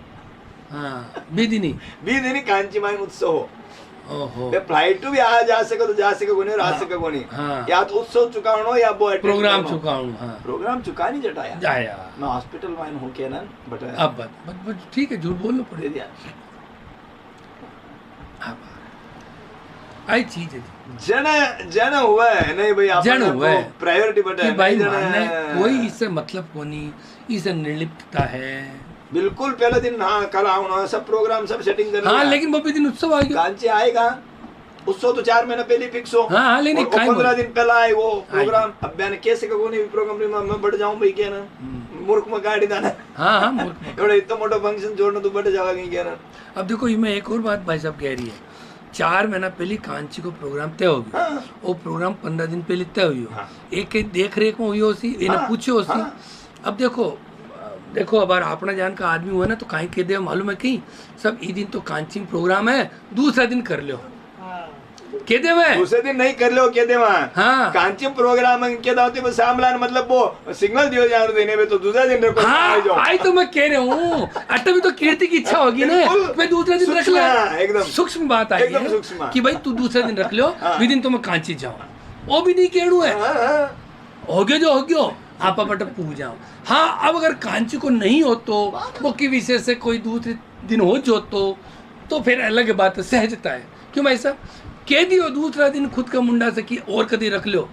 हाँ 20 दिन कांची माइन उत्सव हो। ओहो, फ्लाइट भी आ जा सके तो जा सके कोनी, आ सके कोनी। हाँ। या तो उत्सव चुकावनो या वो प्रोग्राम चुकाऊं। हाँ प्रोग्राम चुका नहीं जटाया जाया मैं हॉस्पिटल में हो के ना, बट अब बात ठीक है, झूठ बोलना दे पड़ेगा। दिया। आई चीज है जन हुआ है नहीं भाई, आप जन हुआ है प्रायोरिटी बट कि भाई मानने कोई इससे मतलब को नहीं, इससे निर्लिप्तता है। बिल्कुल पहले दिन हाँ कल आओ, सब प्रोग्राम सब सेटिंग कर। हाँ लेकिन वो भी दिन उत्सव आ गया, कांची आएगा उत्सव तो 4 महीने पहले फिक्स हो। हाँ लेकिन 15 दिन पहले आए वो प्रोग्राम। अब मैंने कैसे को नहीं विप्रो कंपनी में मैं बढ़ जाऊं भाई, क्या ना मूर्ख में गाड़ी दाना। हाँ मूर्ख एवढा इतना मोटा फंक्शन जोड़ना तो बढ़ जाएगा कहीं, क्या ना। अब देखो मैं एक और बात भाई साहब कह रही है, 4 महीना पहले कांची को प्रोग्राम तय हो गया। हाँ। वो प्रोग्राम 15 दिन पहले तय हुई हो। हाँ। एक देख रेख में हुई हो सी, इन्हें पूछे हो सी। अब देखो अगर अपना जान का आदमी हुआ ना तो कहीं कह दे मालूम है कहीं सब ई दिन तो कांची प्रोग्राम है, दूसरा दिन कर लो, कह दे मैं दूसरे दिन नहीं कर लो, कह दे वहाँ। हाँ कांची प्रोग्राम है, क्या दावती में सामलान मतलब वो सिग्नल दियो जाने देने में, तो दूसरा दिन रखो। हाँ आई तो मैं कह रहा हूँ, अट्टा भी तो कीर्ति की इच्छा होगी ना, मैं दूसरा दिन रख ले। एकदम सूक्ष्म बात आई एकदम है सूक्ष्म कि भाई तू दूसरा दिन रख लो, विदिन तो मैं कांची जाऊँ, वो भी नहीं केड़ू है, हो गया जो हो गया, आप बट पूछ जाओ। हाँ अब अगर कांची को नहीं हो तो वो की विषय से कोई दूसरे दिन हो जो तो फिर अलग बात है, सहजता है। क्यों भाई साहब कह दियो दूसरा दिन खुद का मुंडा से कि और कभी रख लो,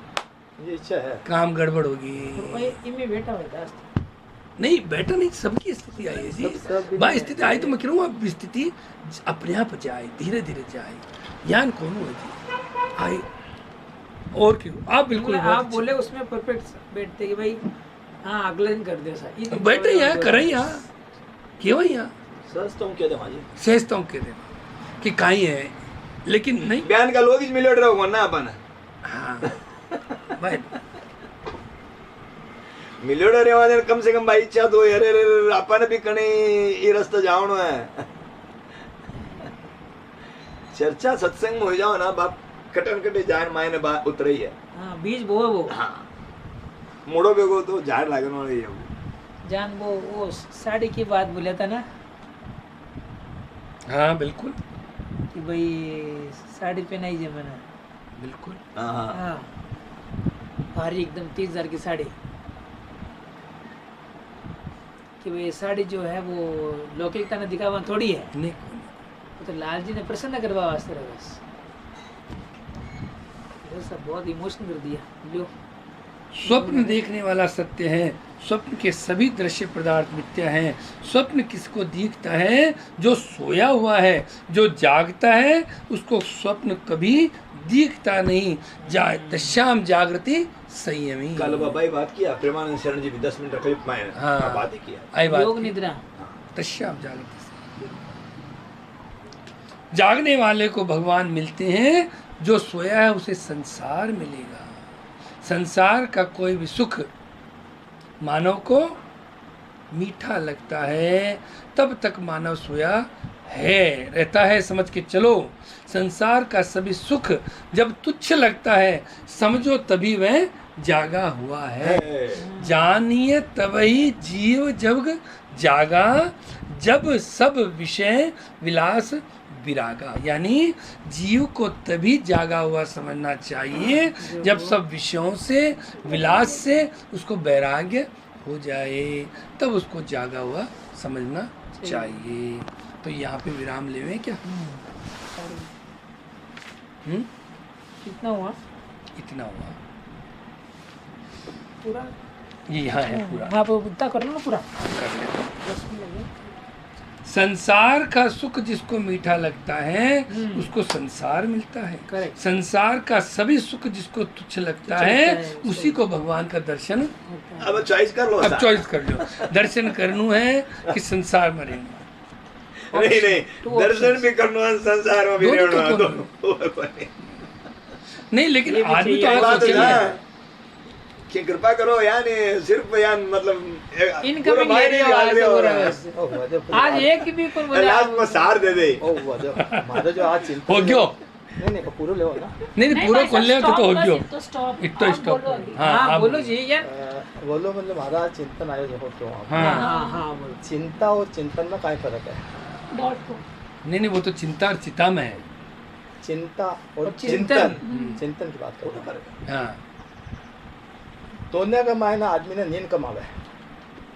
ये इच्छा है, काम गड़बड़ होगी। बेटा नहीं बेटा नहीं, सबकी स्थिति आई है जी भाई, स्थिति आई तो मैं कह रहा हूँ अब स्थिति अपने आप जाए, धीरे धीरे जाए, ज्ञान कौन हुआ जी आई। और क्यों आप बिल्कुल आप बोले उसमें परफेक्ट बैठते कि भाई हाँ अगले दिन कर दे सर, बैठे यहाँ करें यहाँ क्यों यहाँ सहजता हूँ कह दे माजी, सहजता हूँ कह दे कि कहीं है, लेकिन नहीं बयान का लोग मिलियड रहो ना अपन। हाँ भाई मिलियड रेवा कम से कम भाई इच्छा तो अरे अपन भी कने ये रास्ता जावनो है। चर्चा सत्संग में हो जाओ ना बाप, कटन कटे जान मायने बात उतरी है। हाँ बीज वो हाँ मोड़ो बेगो तो झाड़ लागने वाली है वो जान। वो साड़ी की बात बोला था ना, हाँ बिल्कुल कि भाई साड़ी पहनाई जे मैंने, बिल्कुल हाँ भारी एकदम 30,000 की साड़ी, कि भाई साड़ी जो है वो लौकिकता ने दिखावा थोड़ी है, नहीं तो लाल जी ने प्रसन्न करवा वास्ते रहा बस, सब बहुत इमोशनल कर दिया। जो स्वप्न देखने वाला सत्य है, स्वप्न के सभी दृश्य पदार्थ मिथ्या हैं। स्वप्न किसको दिखता है? जो सोया हुआ है, जो जागता है उसको स्वप्न कभी दिखता नहीं। दश्याम जागृति संयमी। कल बाबा ही बात किया, प्रेमानंद शरण जी भी 10 मिनट रखे मायने हाँ बात ही किया, आई बात योग निद्रा दश्याम जागृति। जागने वाले को भगवान मिलते हैं, जो सोया है उसे संसार मिलेगा। संसार का कोई भी सुख मानव को मीठा लगता है तब तक मानव सोया है, रहता है, समझ के चलो। संसार का सभी सुख जब तुच्छ लगता है, समझो तभी वह जागा हुआ है। जानिए तभी जीव जब जागा, जब सब विषय विलास विरागा। यानी जीव को तभी जागा हुआ समझना चाहिए जब सब विषयों से, विलास से उसको वैराग्य हो जाए, तब उसको जागा हुआ समझना चाहिए। तो यहाँ पे विराम लेवे क्या? कितना हुआ? इतना हुआ, पूरा ये यहाँ है पूरा। हाँ उतना कर लो ना पूरा। कर लेते हैं। संसार का सुख जिसको मीठा लगता है उसको संसार मिलता है। Correct. संसार का सभी सुख जिसको तुच्छ लगता है उसी को भगवान का दर्शन। अब चॉइस कर लो। अब चॉइस कर लो, दर्शन करनू है कि संसार में रहना। नहीं नहीं, दर्शन भी करना है, संसार में भी रहना। नहीं लेकिन ये भी आदमी चाहिए। तो बात है सोचेगा ना कि कृपा करो, यानी सिर्फ यान मतलब इनका भी ये आज एक भी कोई बोले लास्ट में सार दे दे। ओ माझं जो आज चिंतन हो गयो। नहीं नहीं पूरा ले ना। नहीं पूरा खोल ले तो हो गयो। तो स्टॉप, इतना स्टॉप। हाँ आप बोलो जी यार। बोलो मतलब हमारा आज चिंतन आयोजन हो क्यों? हाँ हाँ बोलो। चिंता और चिंतन में क्या फर्क है? डॉट को नहीं वो तो चिंता और चिता में है। चिंता और चिंतन। चिंतन की बात करो। हाँ दोनों का मायना आदमी ने नींद कमावे है,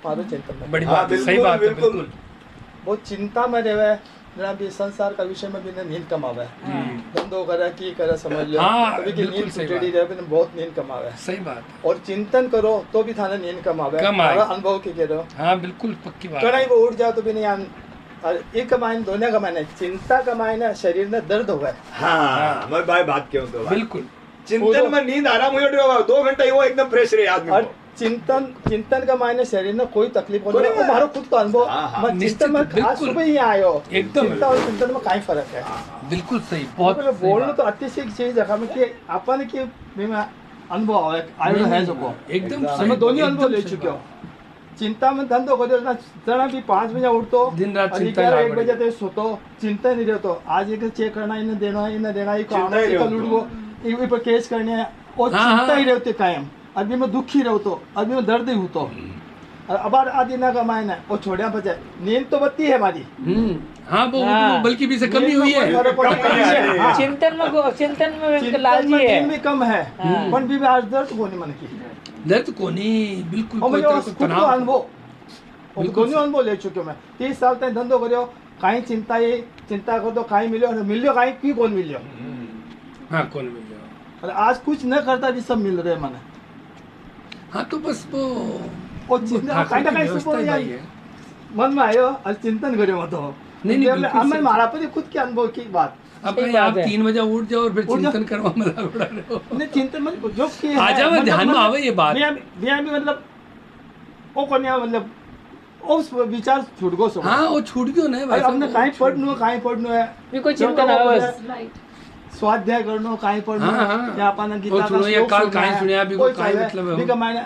मारो चिंतन में। बड़ी हाँ, बात है, सही बिल्कुल, बात है, बिल्कुल। बिल्कुल। वो चिंता में रहे जना भी संसार का विषय में भी ने नींद कमावे है। धंधो करे की करे समझ लो, हाँ, कभी की बिल्कुल नींद सही टूटेड़ी रहे भी बहुत नींद कमावे है। सही बात है। और चिंतन करो तो भी थाने नींद कमावे है। कमाए। हमारा अनुभव की कह रहे हो, हाँ बिल्कुल पक्की बात कहीं है। वो उठ जाओ तो भी नहीं आन। और एक कमाइन दोनों कमाइन, चिंता कमाइन शरीर में दर्द हो गए। हाँ मैं भाई बात क्यों तो बिल्कुल चिंतन में नींद आराम हो 2 घंटे ही वो एकदम फ्रेश रहे आदमी और को। चिंतन का मायने शरीर में कोई तकलीफ होने कोई- हमारा खुद का अनुभव। हाँ, हाँ, मैं निश्चित, चिंतन में आज बिल्कुल। सुबह ही आयो। एकदम। चिंता और चिंतन में काय फर्क है? बिल्कुल सही, बहुत मतलब सही बोलना बात। तो अतिशय चीज है कि अपन की में अनुभव आयो है जो को एकदम मैं सही, दोनों अनुभव एकदम ले सही चुके हो। बात। चिंता में धंधो को जना भी 5 बजे उठतो, दिन रात और चिंता 11 ही 1 बजे तक सोतो, चिंता नहीं रहतो। आज एक चेक करना, इन्हें देना, इन्हें देना, ये काम चिंता ही है, कल रहतो। उठ वो पर केस करने है, और हाँ, चिंता हाँ। ही रहते कायम। आदमी में दुखी रहतो, आदमी में दर्द ही होतो। और अब आदि ना कमाए ना वो छोड़िया बचे। नींद तो बत्ती है हमारी, हाँ वो बल्कि भी से कमी हुई है। हाँ। चिंतन में चिंतन लालची में है। नींद भी कम है, पण भी आज दर्द कोनी मन की। दर्द को नहीं, बिल्कुल और कोई मुझे तरह उस का खुद को तनाव। अनुभव, बिल्कुल दोनों अनुभव ले चुके मैं। 30 साल तक धंधो करो, कहीं चिंता को तो कहीं मिलियो कहीं की कौन मिलियो। हाँ कौन मिल जाओ। और आज कुछ न करता भी सब मिल रहे मने। हाँ तो बस वो और चिंता ठाकुर कहीं ना की कहीं व्यवस्था सुपर ही यार भाई है। मन में आयो और चिंतन करो मत हो। नहीं, बिल्कुल हमें सही। मारा पर खुद के अनुभव की बात। अब सही कहीं बात आप है। 3 बजे उठ जाओ और फिर उठ जाओ। चिंतन करवा मला उड़ा रहे हो। नहीं चिंतन मतलब जो कि आ जाओ, ध्यान में आवे ये बात। भी मतलब वो कन्या मतलब उस विचार छूट गो सब। हाँ वो छूट गयो ना भाई अरे हमने साहब, कहीं पढ़नो है भी कोई चिंता ना हो बस। राइट। स्वाध्याय करनो कहीं पढ़नो हाँ, हाँ। या अपन गीता वो का सुनो या श्लोक काल सुनना कहीं है, सुनिया भी कोई को कहीं चाहे, मतलब है भी हो। कमाने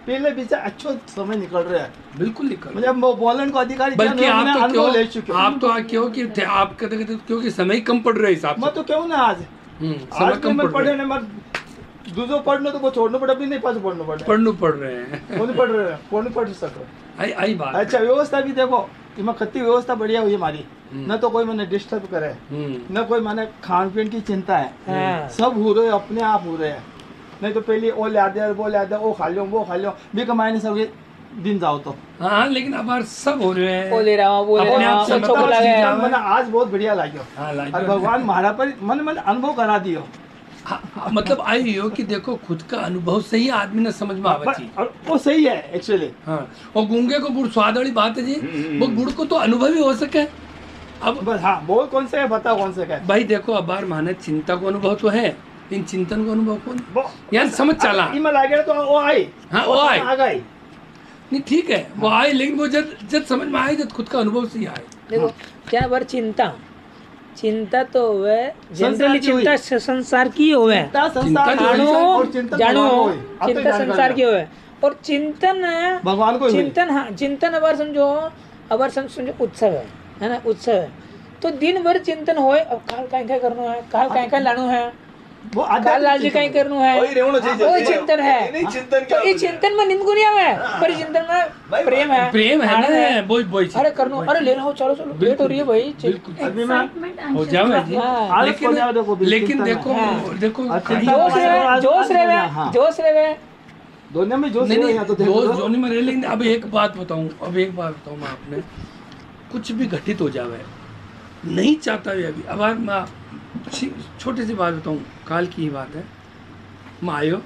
पहले विचार अच्छो समय निकल रहा है। बिल्कुल निकल। मतलब वो बोलन को अधिकारी बल्कि क्या आप मैं तो अनुभव ले क्यों, चुके आप तो क्यों कि आप कहते क्योंकि समय कम पड़ रहा है हिसाब मैं से। तो क्यों ना आज समय आज कम मैं पड़ पढ़े रहा है, ना मैं दूसरो पढ़नो तो वो छोड़ना पड़ा भी नहीं पास पढ़ना पड़ा पढ़ने पड़ रहे हैं। कौन पढ़ रहे हैं कौन पढ़ सको। आई बात है। अच्छा व्यवस्था भी देखो इमा कितनी व्यवस्था बढ़िया हुई हमारी। न तो कोई मैंने डिस्टर्ब करे, न कोई मैंने खान पीन की चिंता है। हाँ। सब हो रहे अपने आप हो रहे हैं। नहीं तो पहले वो ले आते वो ले आते वो खा लो भी कमाने सब दिन जाओ तो। हाँ लेकिन अब यार सब हो रहे हैं। वो ले रहा हूँ वो ले अपने रहा आप हूँ से बच्चों को मतलब लगे चीज़ मैंने आज बहुत बढ़िया लाग्यो। हाँ, लाग्यो। और भगवान महारा पर मन अनुभव करा दियो। हाँ, मतलब आई हो कि देखो खुद का अनुभव से ही आदमी ने समझ में आवा चीज। और वो सही है एक्चुअली। हाँ और गूंगे को गुड़ स्वाद वाली बात है जी, वो गुड़ को तो अनुभव ही हो सके। अब बस हाँ बोल कौन से है बताओ कौन से है। भाई देखो अब बार माने चिंता को अनुभव तो है लेकिन चिंतन को अनुभव कौन वो यार समझ चला। इमा लागे तो वो आई। हाँ, वो आई। आ गई। नहीं ठीक है वो आए लेकिन वो जब समझ में आए जब खुद का अनुभव से ही आए। देखो क्या बार चिंता तो होवे जनरली की हुई। चिंता संसार की होवे चिंता संसार चिंता की जानो, हुई और चिंतन जानो भगवान को हुई। अब तो चिंता जान कर संसार लिया। की होवे और चिंतन भगवान को ही हुई। चिंतन हाँ चिंतन अबार समझो उत्सव है ना उत्सव है तो दिन भर चिंतन होए अब काल काय करनो है, काल काय लाणो है, वो काल लालजी काय करनो है, वही रेवणो चाहिए। वो चिंतन है। नहीं चिंतन तो ये चिंतन में नींद को नहीं आवे, पर चिंतन में प्रेम है, प्रेम है आनंद ना, बोई अरे करनो, अरे ले लो, चलो चलो लेट हो रही है भाई। अभी मैं हो जाओ जी। हाँ। लेकिन देखो जोश रहे दोनों में जोश नहीं है नहीं या तो जोनी में रह, लेकिन अब एक बात बताऊं मैं आपने, कुछ भी घटित हो जावे नहीं चाहता है अभी। अब मैं छोटी सी बात बताऊं, काल की ही बात है। मैं आयो,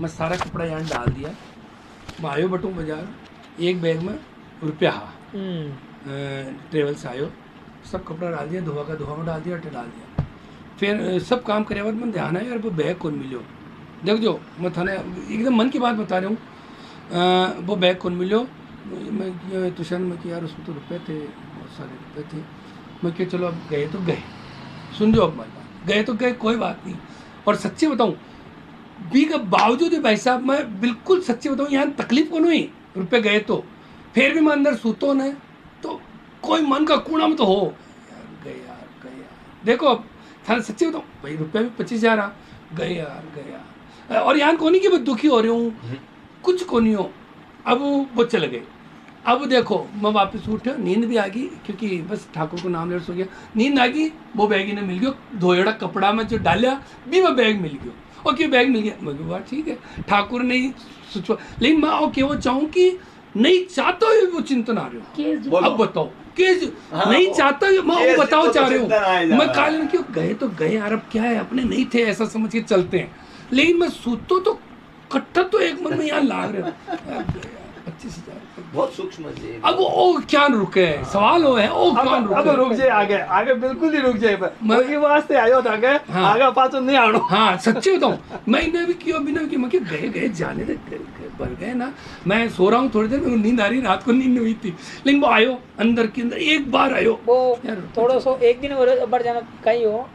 मैं सारा कपड़ा यहाँ डाल दिया, मैं आयो बटूँ बाजार, एक बैग में रुपया ट्रेवल से आयो, सब कपड़ा डाल दिया, धोवा में डाल दिया, डाल दिया। फिर सब काम करे बाद मन ध्यान आया यार वो बैग कौन मिलो, देख जो मैं थाने एकदम मन की बात बता रहा हूँ। वो बैग कौन मिलो, मैं तुषार में कि यार उसमें तो रुपए थे, बहुत सारे रुपए थे। मैं कि चलो अब गए तो गए, सुन जो अब बात, गए तो गए, कोई बात नहीं। और सच्ची बताऊँ बी के बावजूद भाई साहब, मैं बिल्कुल सच्ची बताऊँ यहाँ तकलीफ को नहीं, रुपए गए तो फिर भी मैं अंदर सूतो न तो कोई मन का कूड़ा में तो हो यार गए। देखो अब थाने सच्ची बताऊँ भाई, रुपये भी 25,000 आ गए यार। और यहाँ को नहीं कि मैं दुखी हो रही हूँ, कुछ को नहीं हो। अब वो चले गए। अब देखो मैं वापस उठा, नींद भी आ गई क्योंकि बस ठाकुर को नाम लेकर सो गया, नींद आ गई। वो बैग ही ने मिल गया, धोएड़ा कपड़ा में जो डाला भी वो बैग मिल गया। ओके बैग मिल गया, मैं बात ठीक है, ठाकुर ने सोचो। लेकिन मैं ओके वो चाहूँ कि नहीं चाहता हूँ वो चिंतन आ रहे हो। अब बताओ केस नहीं चाहता, मैं वो बताओ चाह रहे हो। मैं काल क्यों गए तो गए यार, अब क्या है, अपने नहीं थे ऐसा समझ के चलते हैं। लेकिन मैं सूतो तो कट्टा तो एक मन में यहाँ लाग रहे हो 25,000 बहुत सूक्ष्म है। अब ओ क्या रुके, सवाल हो है ओ क्या रुके। अब रुक जाए, आगे बिल्कुल ही रुक जाए। मैं वास्ते आयो था के आगे पाछो नहीं आनो। हाँ सच्ची बताऊं, मैंने भी किया बिना कि मैं गए जाने दे, बढ़ गए ना। मैं सो रहा हूँ थोड़ी देर, मेरे को नींद आ रही, रात को नींद नहीं हुई थी। लेकिन वो आयो अंदर के अंदर एक बार आयो वो थोड़ा सो एक दिन बढ़ जाना कहीं हो।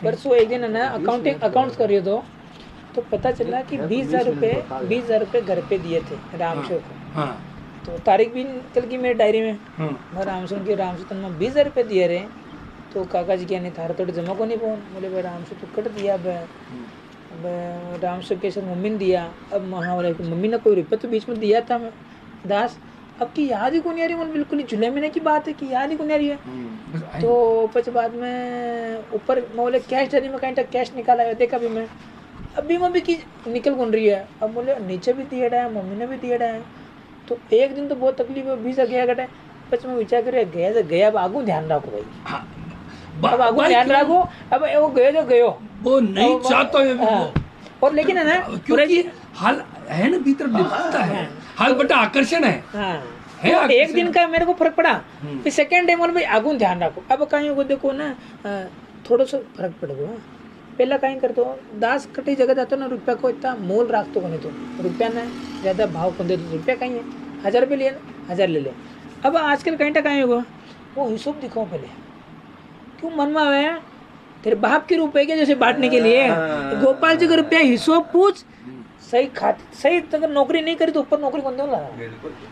परसों एक दिन है ना अकाउंट्स कर रही हो तो पता चला कि 20,000 रुपये घर पे दिए थे रामशो को। हाँ। तो तारीख भी निकल गई मेरी डायरी में। मैं रामशो तन में 20,000 रुपये दिए रहे। तो काका जी क्या नहीं थारा थोड़े जमा को नहीं पहुँच, बोले भाई रामशो तो कट दिया। अब रामशो के सर मम्मी ने दिया। अब हाँ बोले मम्मी ने कोई रुपये तो बीच में दिया था मैं दास, अब की याद ही को नहीं आ रही। मन बिल्कुल ही जुलाई महीने की बात है कि याद ही को नहीं आ रही है। तो पच बाद में ऊपर मैं बोले कैश डायरी में कहीं कैश निकाला देखा भी मैं, अभी मम्मी की निकल कौन रही है। अब बोले नीचे भी दिया है, मम्मी ने भी दिया है। तो एक दिन तो बहुत तकलीफ है, 20 गया घटा। પછી मैं विचार करे गया तो गया, अब आगू ध्यान रखो भाई। अब आगू ध्यान रखो। अब वो गयो जो गयो, वो नहीं चाहता है। और लेकिन है ना क्योंकि हाल है ना भीतर दिखता है, हाल बटा आकर्षण है। है तो एक दिन का मेरे को फर्क पड़ा। फिर सेकंड डे बोल भाई आगू ध्यान रखो। अब कहीं को देखो ना थोड़ा सा फर्क पड़ गया। पहला कहीं करते हो 10 कटी जगह जाता ना, रुपया को इतना मोल रखते को नहीं, तो रुपया ना ज़्यादा भाव को दे तो रुपया कहीं है 1,000 रुपये लिए 1,000 ले ले। अब आजकल कहीं कहीं होगा वो हिसाब दिखाओ पहले, क्यों मन में आवे तेरे बाप के रुपए के जैसे बांटने के लिए। गोपाल जी का रुपया हिसाब पूछ, सही अगर नौकरी नहीं करी तो ऊपर नौकरी कौन लगा,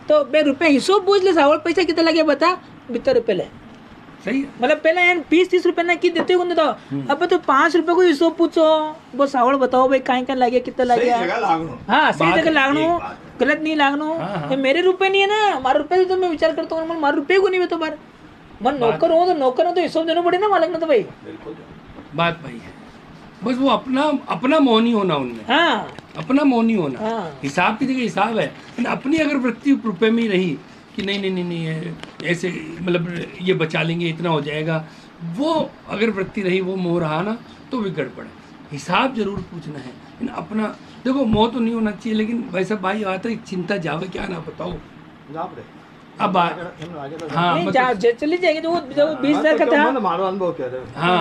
तो बे रुपया हिसाब पूछ ले, सावल पैसा कितना लगे बता, 72 रुपये ले। सही मतलब पहले यार 20-30 रुपये ना की देते हो तो अब तो 5 रुपये को हिसाब पूछो, वो सावल बताओ भाई कहीं कहीं लगे कितना लगे। हाँ सही जगह लागनो, गलत नहीं लागनो। मेरे रुपए नहीं है ना, हमारे रुपये तो मैं विचार करता हूँ, हमारे रुपये को नहीं है तो बार मन नौकर हो तो हिसाब देना पड़े ना मालिक ने। तो भाई बात भाई है, बस वो अपना मौनी होना उनमें। हाँ अपना मौनी होना। हिसाब की जगह हिसाब है, अपनी अगर वृत्ति रुपये में ही रही कि नहीं ऐसे मतलब ये बचा लेंगे इतना हो जाएगा, वो अगर वृत्ति रही, वो मोह रहा ना, तो भी गड़बड़ है। हिसाब जरूर पूछना है, लेकिन अपना देखो मोह तो नहीं होना चाहिए। लेकिन वैसा भाई आता है चिंता जावे क्या ना बताओ। अब हाँ चली जाएगी तो वो 20,000 का था। मारो अनुभव कह रहे हो। हाँ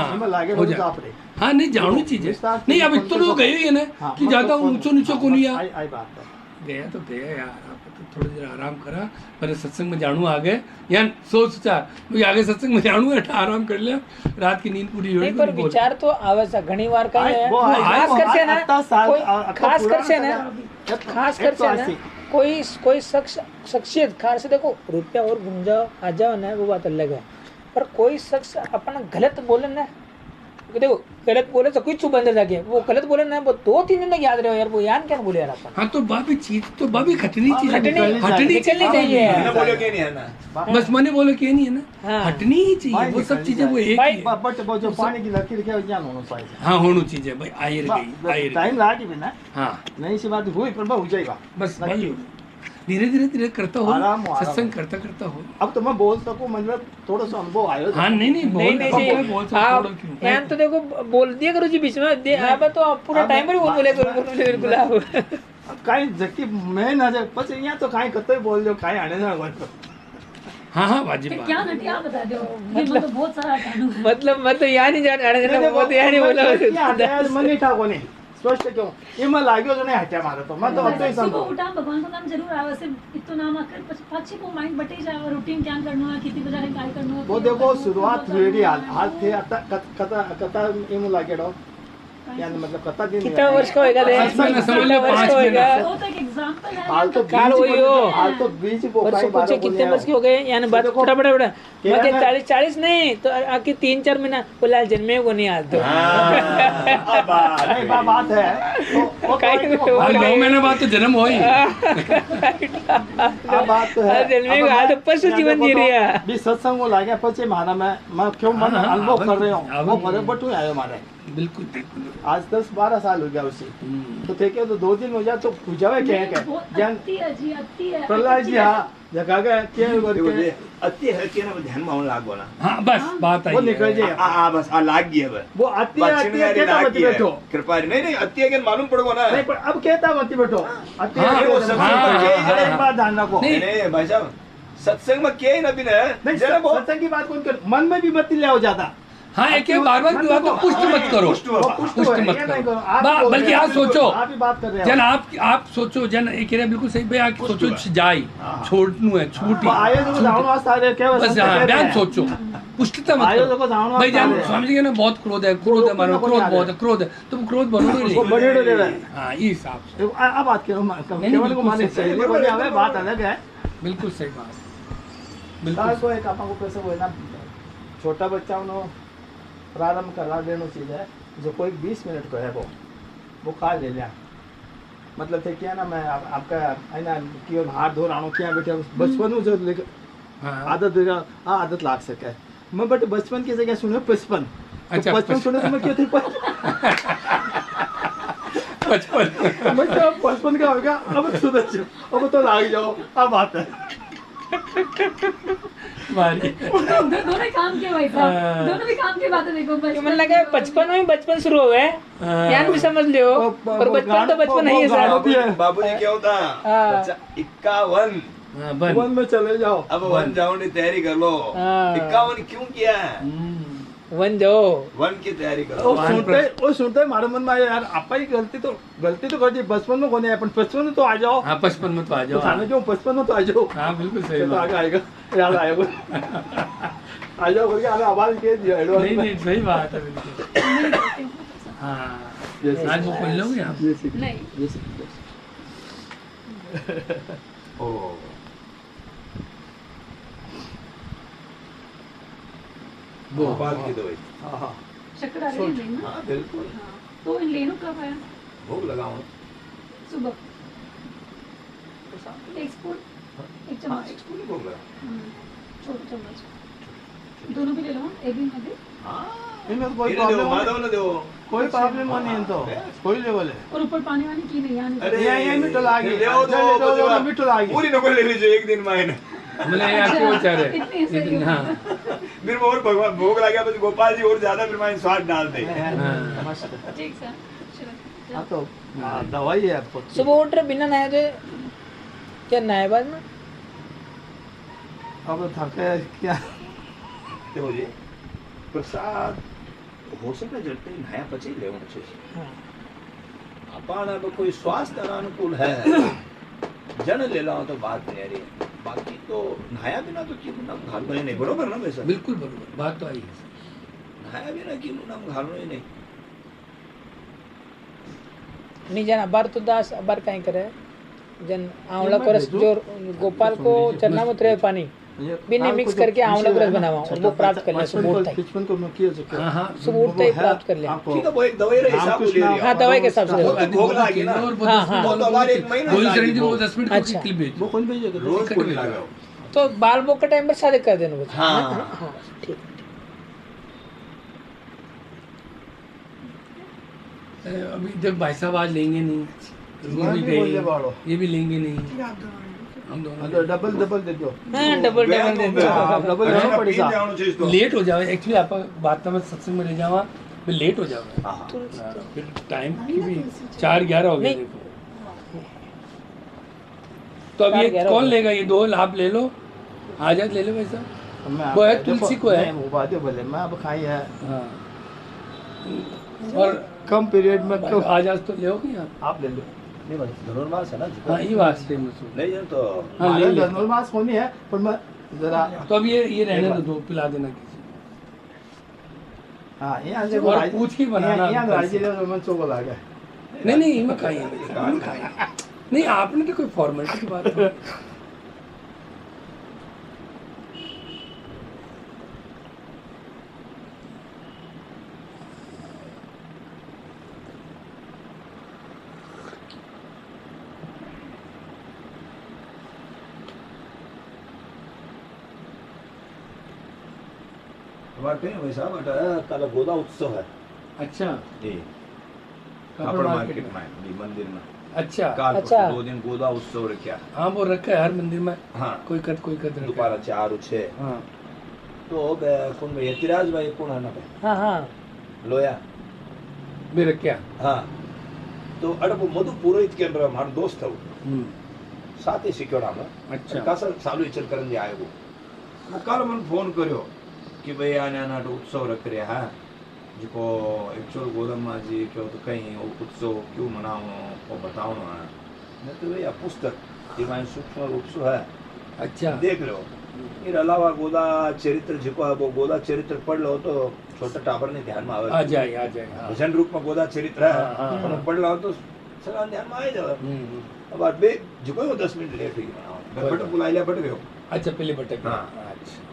हाँ नहीं जानू चीज है नहीं। अब इतना लोग गए ही है ना कि ज्यादा ऊंचो नीचो को नहीं गया तो गया यार, थोड़ी देर आराम करा, पहले सत्संग में जानू आ गए यार, सोचा आगे सत्संग में जानू है, आराम कर लिया, रात की नींद पूरी हो। पर विचार तो आवे सा घनी बार का है, खास कर से ना कोई शख्सियत खास से देखो रुपया और गुंजा आ जाओ ना, वो बात अलग है। पर कोई शख्स अपना गलत बोले ना, देखो गलत बोले तो कुछ चुप अंदर जाके वो गलत बोले ना, वो 2-3 दिन तक याद रहे यार, वो याद क्या बोले यार अपन। हाँ तो बाबी चीज तो बाबी खटनी चीज हटनी हटनी चाहिए मैंने बोलो कि नहीं है ना, बस मैंने बोलो कि नहीं है ना, हाँ। हटनी ही चाहिए वो सब चीजें, वो एक ही है। बट वो जो पानी की लकीर क्या ज्ञान होना चाहिए। हाँ होनी चीज है भाई, आयर गई आयर टाइम गई। लागी भी ना, हाँ नहीं सी बात हुई पर हो जाएगा बस नक्की। भाई धीरे धीरे धीरे करता हो, आराम हो, आराम सत्संग हो। करता करता हो। अब तो मैं बोल सकूं, मतलब थोड़ा सा अनुभव आयो। हाँ नहीं नहीं बोल नहीं बोल चाहिए सकते, आप छोड़ो क्यों। यान तो देखो बोल दिया करो जी बीच में आप तो आप पूरा अब टाइम पर वो बोले करो बिल्कुल आप। काई जकी मैं ना जाए बस यहाँ तो काई कतई बोल जो काई आने ना बोल। हाँ हाँ वाजिब बात। क्या नटी आप बता दो, ये मतलब बहुत सारा हटाना है। मतलब यहाँ नहीं जाने आने देना, वो तो यहाँ नहीं बोला। मन नहीं था कोने स्पष्ट क्यों ये मैं लाग्यो जो नहीं हट्या मारा तो मैं तो अब तो ही सुबह समझ। उठा भगवान का नाम जरूर आवे से, इतो नाम आकर पाछे को माइंड बटे जावे, रूटीन क्या करनो है, कितनी बजे काय करनो है। वो देखो शुरुआत हुई हाल थे कथा कथा इमु लागेडो यानी मतलब कथा दिन कितना वर्ष का होएगा दे, पाँच महीना समझ लो, कितना वर्ष 5 का होएगा। महीना। वो तो एक एग्जांपल है। हाल तो काल हुई हो। हाल तो बीच वो वर्षों काई पूछे बारह कितने वर्ष के हो गए, यानी बात देखो, बड़ा मैं क्या के है? 40 नहीं तो आके 3-4 महीना बोला जन्मे को नहीं आज तो। नहीं बात है तो वो काई तो हाँ 9 महीने बाद तो जन्म हो ही। આ વાત તો હે जन्मे को आज तो पशु जीवन जी रही है। બી સત્સંગો લાગ્યા પછી મારા मैं क्यों मन हाँ, अनुभव कर रहे हाँ, हूँ वो बराबर तो आयो मारे बिल्कुल बिल्कुल। आज 10-12 साल हो गया उसे तो थे के तो 2 दिन हो जाए तो पूछावे क्या है ज्ञान अति है जी, अति है। प्रहलाद जी हाँ जगह गए क्या देखो करके जे अति है कि ना ध्यान में आने लागो ना, हाँ बस बात आई वो है। निकल जाए आ बस आ लाग गई है वो आती है कहता मत बैठो कृपा नहीं नहीं अति है कि मालूम पड़ेगा ना। नहीं पर अब कहता मत बैठो आती हाँ, है वो वो सत्संग हाँ, में हाँ, के एक बात ध्यान रखो नहीं, नहीं भाई साहब सत्संग में के ना भी ना नहीं जरा वो सत्संग की बात कौन कर मन में भी मत ले आओ ज्यादा हाँ एक बार बार की बात तो पुष्ट मत करो, वो पुष्ट पुष्ट है, मत ये नहीं करो। आप बोल बल्कि रहे हैं, आप सोचो, आप ही बात कर रहे जन हो आप सोचो, जन एक कह रहे हैं बिल्कुल सही भाई, आप सोचो है। जाई छोड़नू है छूटी वो आयो जो जाऊन वास्ते आ रहे क्या बस हाँ ध्यान सोचो, पुष्टता मत आयो करो। जो जाऊन भाई जान वास्ते स्वामी जी के ना बहुत क्रोध है, क्रोध है मानो, क्रोध बहुत है, क्रोध है, तुम क्रोध बनोगे वो नहीं। बड़े दे रहे हाँ ये हिसाब से अब बात करो नहीं, केवल को बिल्कुल माने सही, चाहिए बोले हमें बात अलग है बिल्कुल सही बात, तार बिल्कुल को एक आपको कैसे वो है ना छोटा बच्चा उन्हों प्रारंभ करा देना चीज है जो कोई 20 मिनट को है वो खा ले लिया मतलब थे क्या ना मैं आपका है ना कि हाथ धो रहा हूँ क्या बेटे बचपन में जो हाँ आदत आदत लाग सके मैं बट बचपन की जगह सुनो 55 अच्छा, तो 55 सुने तो मैं क्यों थी 55 मैं क्या 55 का होगा अब सुधर जाओ अब तो लाग जाओ अब बात है मारी दोनों ही काम के भाई साहब, दोनों भी काम की बात है। देखो कि मन लगा 55 में बचपन शुरू हो गए, यान भी समझ लियो, पर बचपन तो बचपन नहीं है सर। बाबूजी क्या होता हाँ। बच्चा 51 हाँ, बन वन में चले जाओ अब 1 जाने की तैयारी कर लो। हाँ। 51 क्यों किया है? वन जो 1 की तैयारी करो। वो सुनते मारे मन में आया यार आपा ही गलती तो कर दी बचपन में कोने अपन 55 में तो आ जाओ हाँ 55 में तो आ तो जाओ। थाने क्यों 55 में तो आ जाओ हाँ बिल्कुल सही तो बात। आगे आएगा याद आएगा आ जाओ करके आगे आवाज के दिया एडवांस नहीं में नहीं सही बात है बिल्कुल। हाँ आज वो खोल लोगे आप? नहीं ओ भोपाल की दवाई। हाँ हाँ चक्कर आ रही है ना। हाँ बिल्कुल। हाँ, तो इन लेनों कब आया? भोग लगाओ। सुबह एक स्पून, एक चम्मच, स्कूल में भोग लगा। छोटा चम्मच, दोनों भी ले लो एक दिन में भी। हाँ इनमें तो कोई इन्हें दो, प्रॉब्लम माधव ने दो। कोई प्रॉब्लम नहीं है तो कोई लेवल है और ऊपर पानी वानी की नहीं आनी अरे यही मिठो लागी ले आओ दो मिठो लागी पूरी नको ले लीजिए एक दिन में आए ना। बोले यार क्यों चाह रहे इतनी सही इतनी- हाँ फिर वो और भगवान भोग लगा बस गोपाल जी और ज्यादा फिर मैं स्वाद डाल दे। ठीक सर, चलो हाँ तो दवाई है आपको सुबह उठ रहे बिना नहाए थे क्या नहाए बाद में? अब थके क्या देखो जी प्रसाद हो सके जल्दी नया પછી લેવું છે अपन अब कोई स्वास्थ्य अनुकूल है जन ले लो तो बात तैयारी है बाकी तो नहाया बिना तो क्यों नाम घालो ही नहीं बरोबर ना वैसा बिल्कुल बरोबर बात तो आई है। नहाया बिना क्यों नाम घालो ही नहीं नहीं जाना अबार तो दास अबार कहीं करे जन आंवला को रस जो गोपाल को चरना में उतरे पानी बिना मिक्स करके आंवला रस बनावा और वो प्राप्त कर ले सुबह तक 55 को मैं किया सके। हां सुबह तक प्राप्त कर ले। ठीक है, वो एक दवाई रही हिसाब से हां दवाई के हिसाब से भोग लागी ना। वो तो हमारे एक महीना गोली शरीर को 10 मिनट अच्छा। की क्लिप भेज वो कौन भेजेगा? रोज को लगाओ। तो बाल बोक के टाइम पर शादी कर देना बच्चा। हाँ। हां ठीक। अभी जब भाई साहब आज लेंगे नहीं, वो भी गए, ये भी लेंगे नहीं, हम दोनों डबल दे दो। हां डबल दे दो। डबल लेना पड़ेगा। लेट हो जावे एक्चुअली आप बात में सत्संग में ले जावा फिर लेट हो जावे। फिर टाइम की भी 4:11 हो गए देखो। तो अब ये कौन लेगा? ये 2 आप ले लो, आजाद ले लो वैसा। वो है तुलसी को है, वो बात है बोले मैं अब खाई है। हाँ और कम पीरियड में क्यों? आजाद तो ले होगी आप ले लो। नहीं बस धनुर्मास है ना। हाँ ये वास्ते में सो नहीं तो हाँ ले ले। धनुर्मास होनी है पर मैं जरा तो अब ये रहने दो, 2 पिला देना किसी। हाँ यहाँ से और पूछ के बनाना। यहाँ राजी ले तो मैं चोको ला गया। नहीं मैं खाइए नहीं, आपने तो कोई फॉर्मेलिटी की बात नहीं। हमारे कहीं वैसा कल गोदा उत्सव है। अच्छा जी कापड़ मार्केट में जी मंदिर में। अच्छा काल अच्छा। 2 दिन गोदा उत्सव रखा। हाँ वो रखा है हर मंदिर में। हाँ कोई कद दोपहर 4 6। हाँ तो कौन भाई यतिराज भाई कौन है ना भाई हां हां लोया भी रखा। हाँ तो अड़ब मधु पुरोहित के अंदर हमारा दोस्त है वो साथ ही सिक्योड़ा में। अच्छा कासा सालू इचल करन जे आयो वो कल मन फोन करियो कि भाई आने आना उत्सव रख रहा है जिको एक्चुअल गोदम्मा जी क्यों तो कहीं वो उत्सव क्यों मनाओ वो बताओ ना। मैं तो भैया पुस्तक ये मैं सूक्ष्म रूप से है। अच्छा देख लो फिर अलावा गोदा चरित्र जिको है वो गोदा चरित्र पढ़ लो तो छोटा टाबर ने ध्यान में आवे। आ जाए हाँ। भजन रूप में गोदा चरित्र है। हाँ, और पढ़ लो तो सला ध्यान में आ जाए। अब बात बे जिको 10 मिनट लेट हुई मैं बट बुला लिया बट गयो। अच्छा पहले बटक। हाँ। अच्छा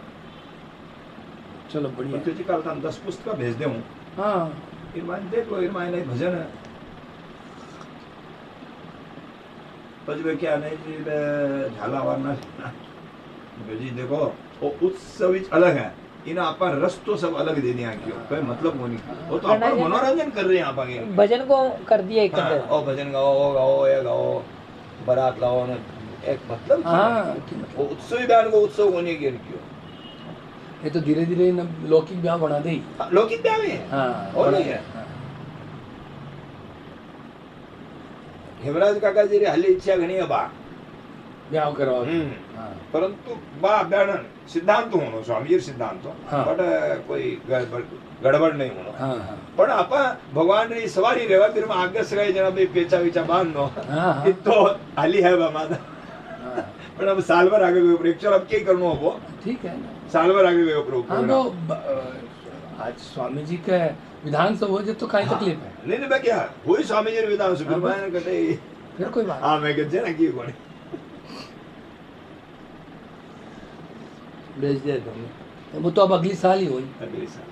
चलो बढ़िया। तुझे कल हम 10 पुस्तक भेज दे हूँ। हाँ इरमान देख लो इरमान नहीं भजन है पजबे क्या नहीं जी झालावार ना जी देखो वो उत्सव अलग है इन आपा रस तो सब अलग दे दिया क्यों कोई मतलब वो नहीं वो तो अपन मनोरंजन कर रहे हैं आप आगे भजन को कर दिया एक हाँ, ओ भजन गाओ ये गाओ बारात लाओ ना एक मतलब हाँ वो उत्सव बयान को उत्सव होने के क्यों ये तो धीरे धीरे लौकिक ब्याह बना दे। लौकिक ब्याह में हाँ और नहीं है। हेमराज काका जी रे हल्ली इच्छा घणी है बा ब्याह करवा। हाँ। परंतु बा ब्याणन सिद्धांत होनो स्वामी सिद्धांत हाँ। बट कोई गड़बड़ नहीं होनो। हाँ पण आपा भगवान री सवारी रेवा फिर में आगे से जना बे पेचा विचा बांध नो हाँ तो हल्ली है बा माता। पण अब साल भर आगे गयो एक्चुअल अब क्या करनो हो ठीक है ना। साल भर आगे गयो प्रो। हाँ वो आज स्वामी जी का विधान सब हो जाए तो काई तकलीफ है। नहीं मैं क्या वही स्वामी जी विधान से फिर मैं कटे फिर कोई बात। हां मैं कहते ना की कोनी भेज दे दो वो तो अब अगली साल ही होई। अगले साल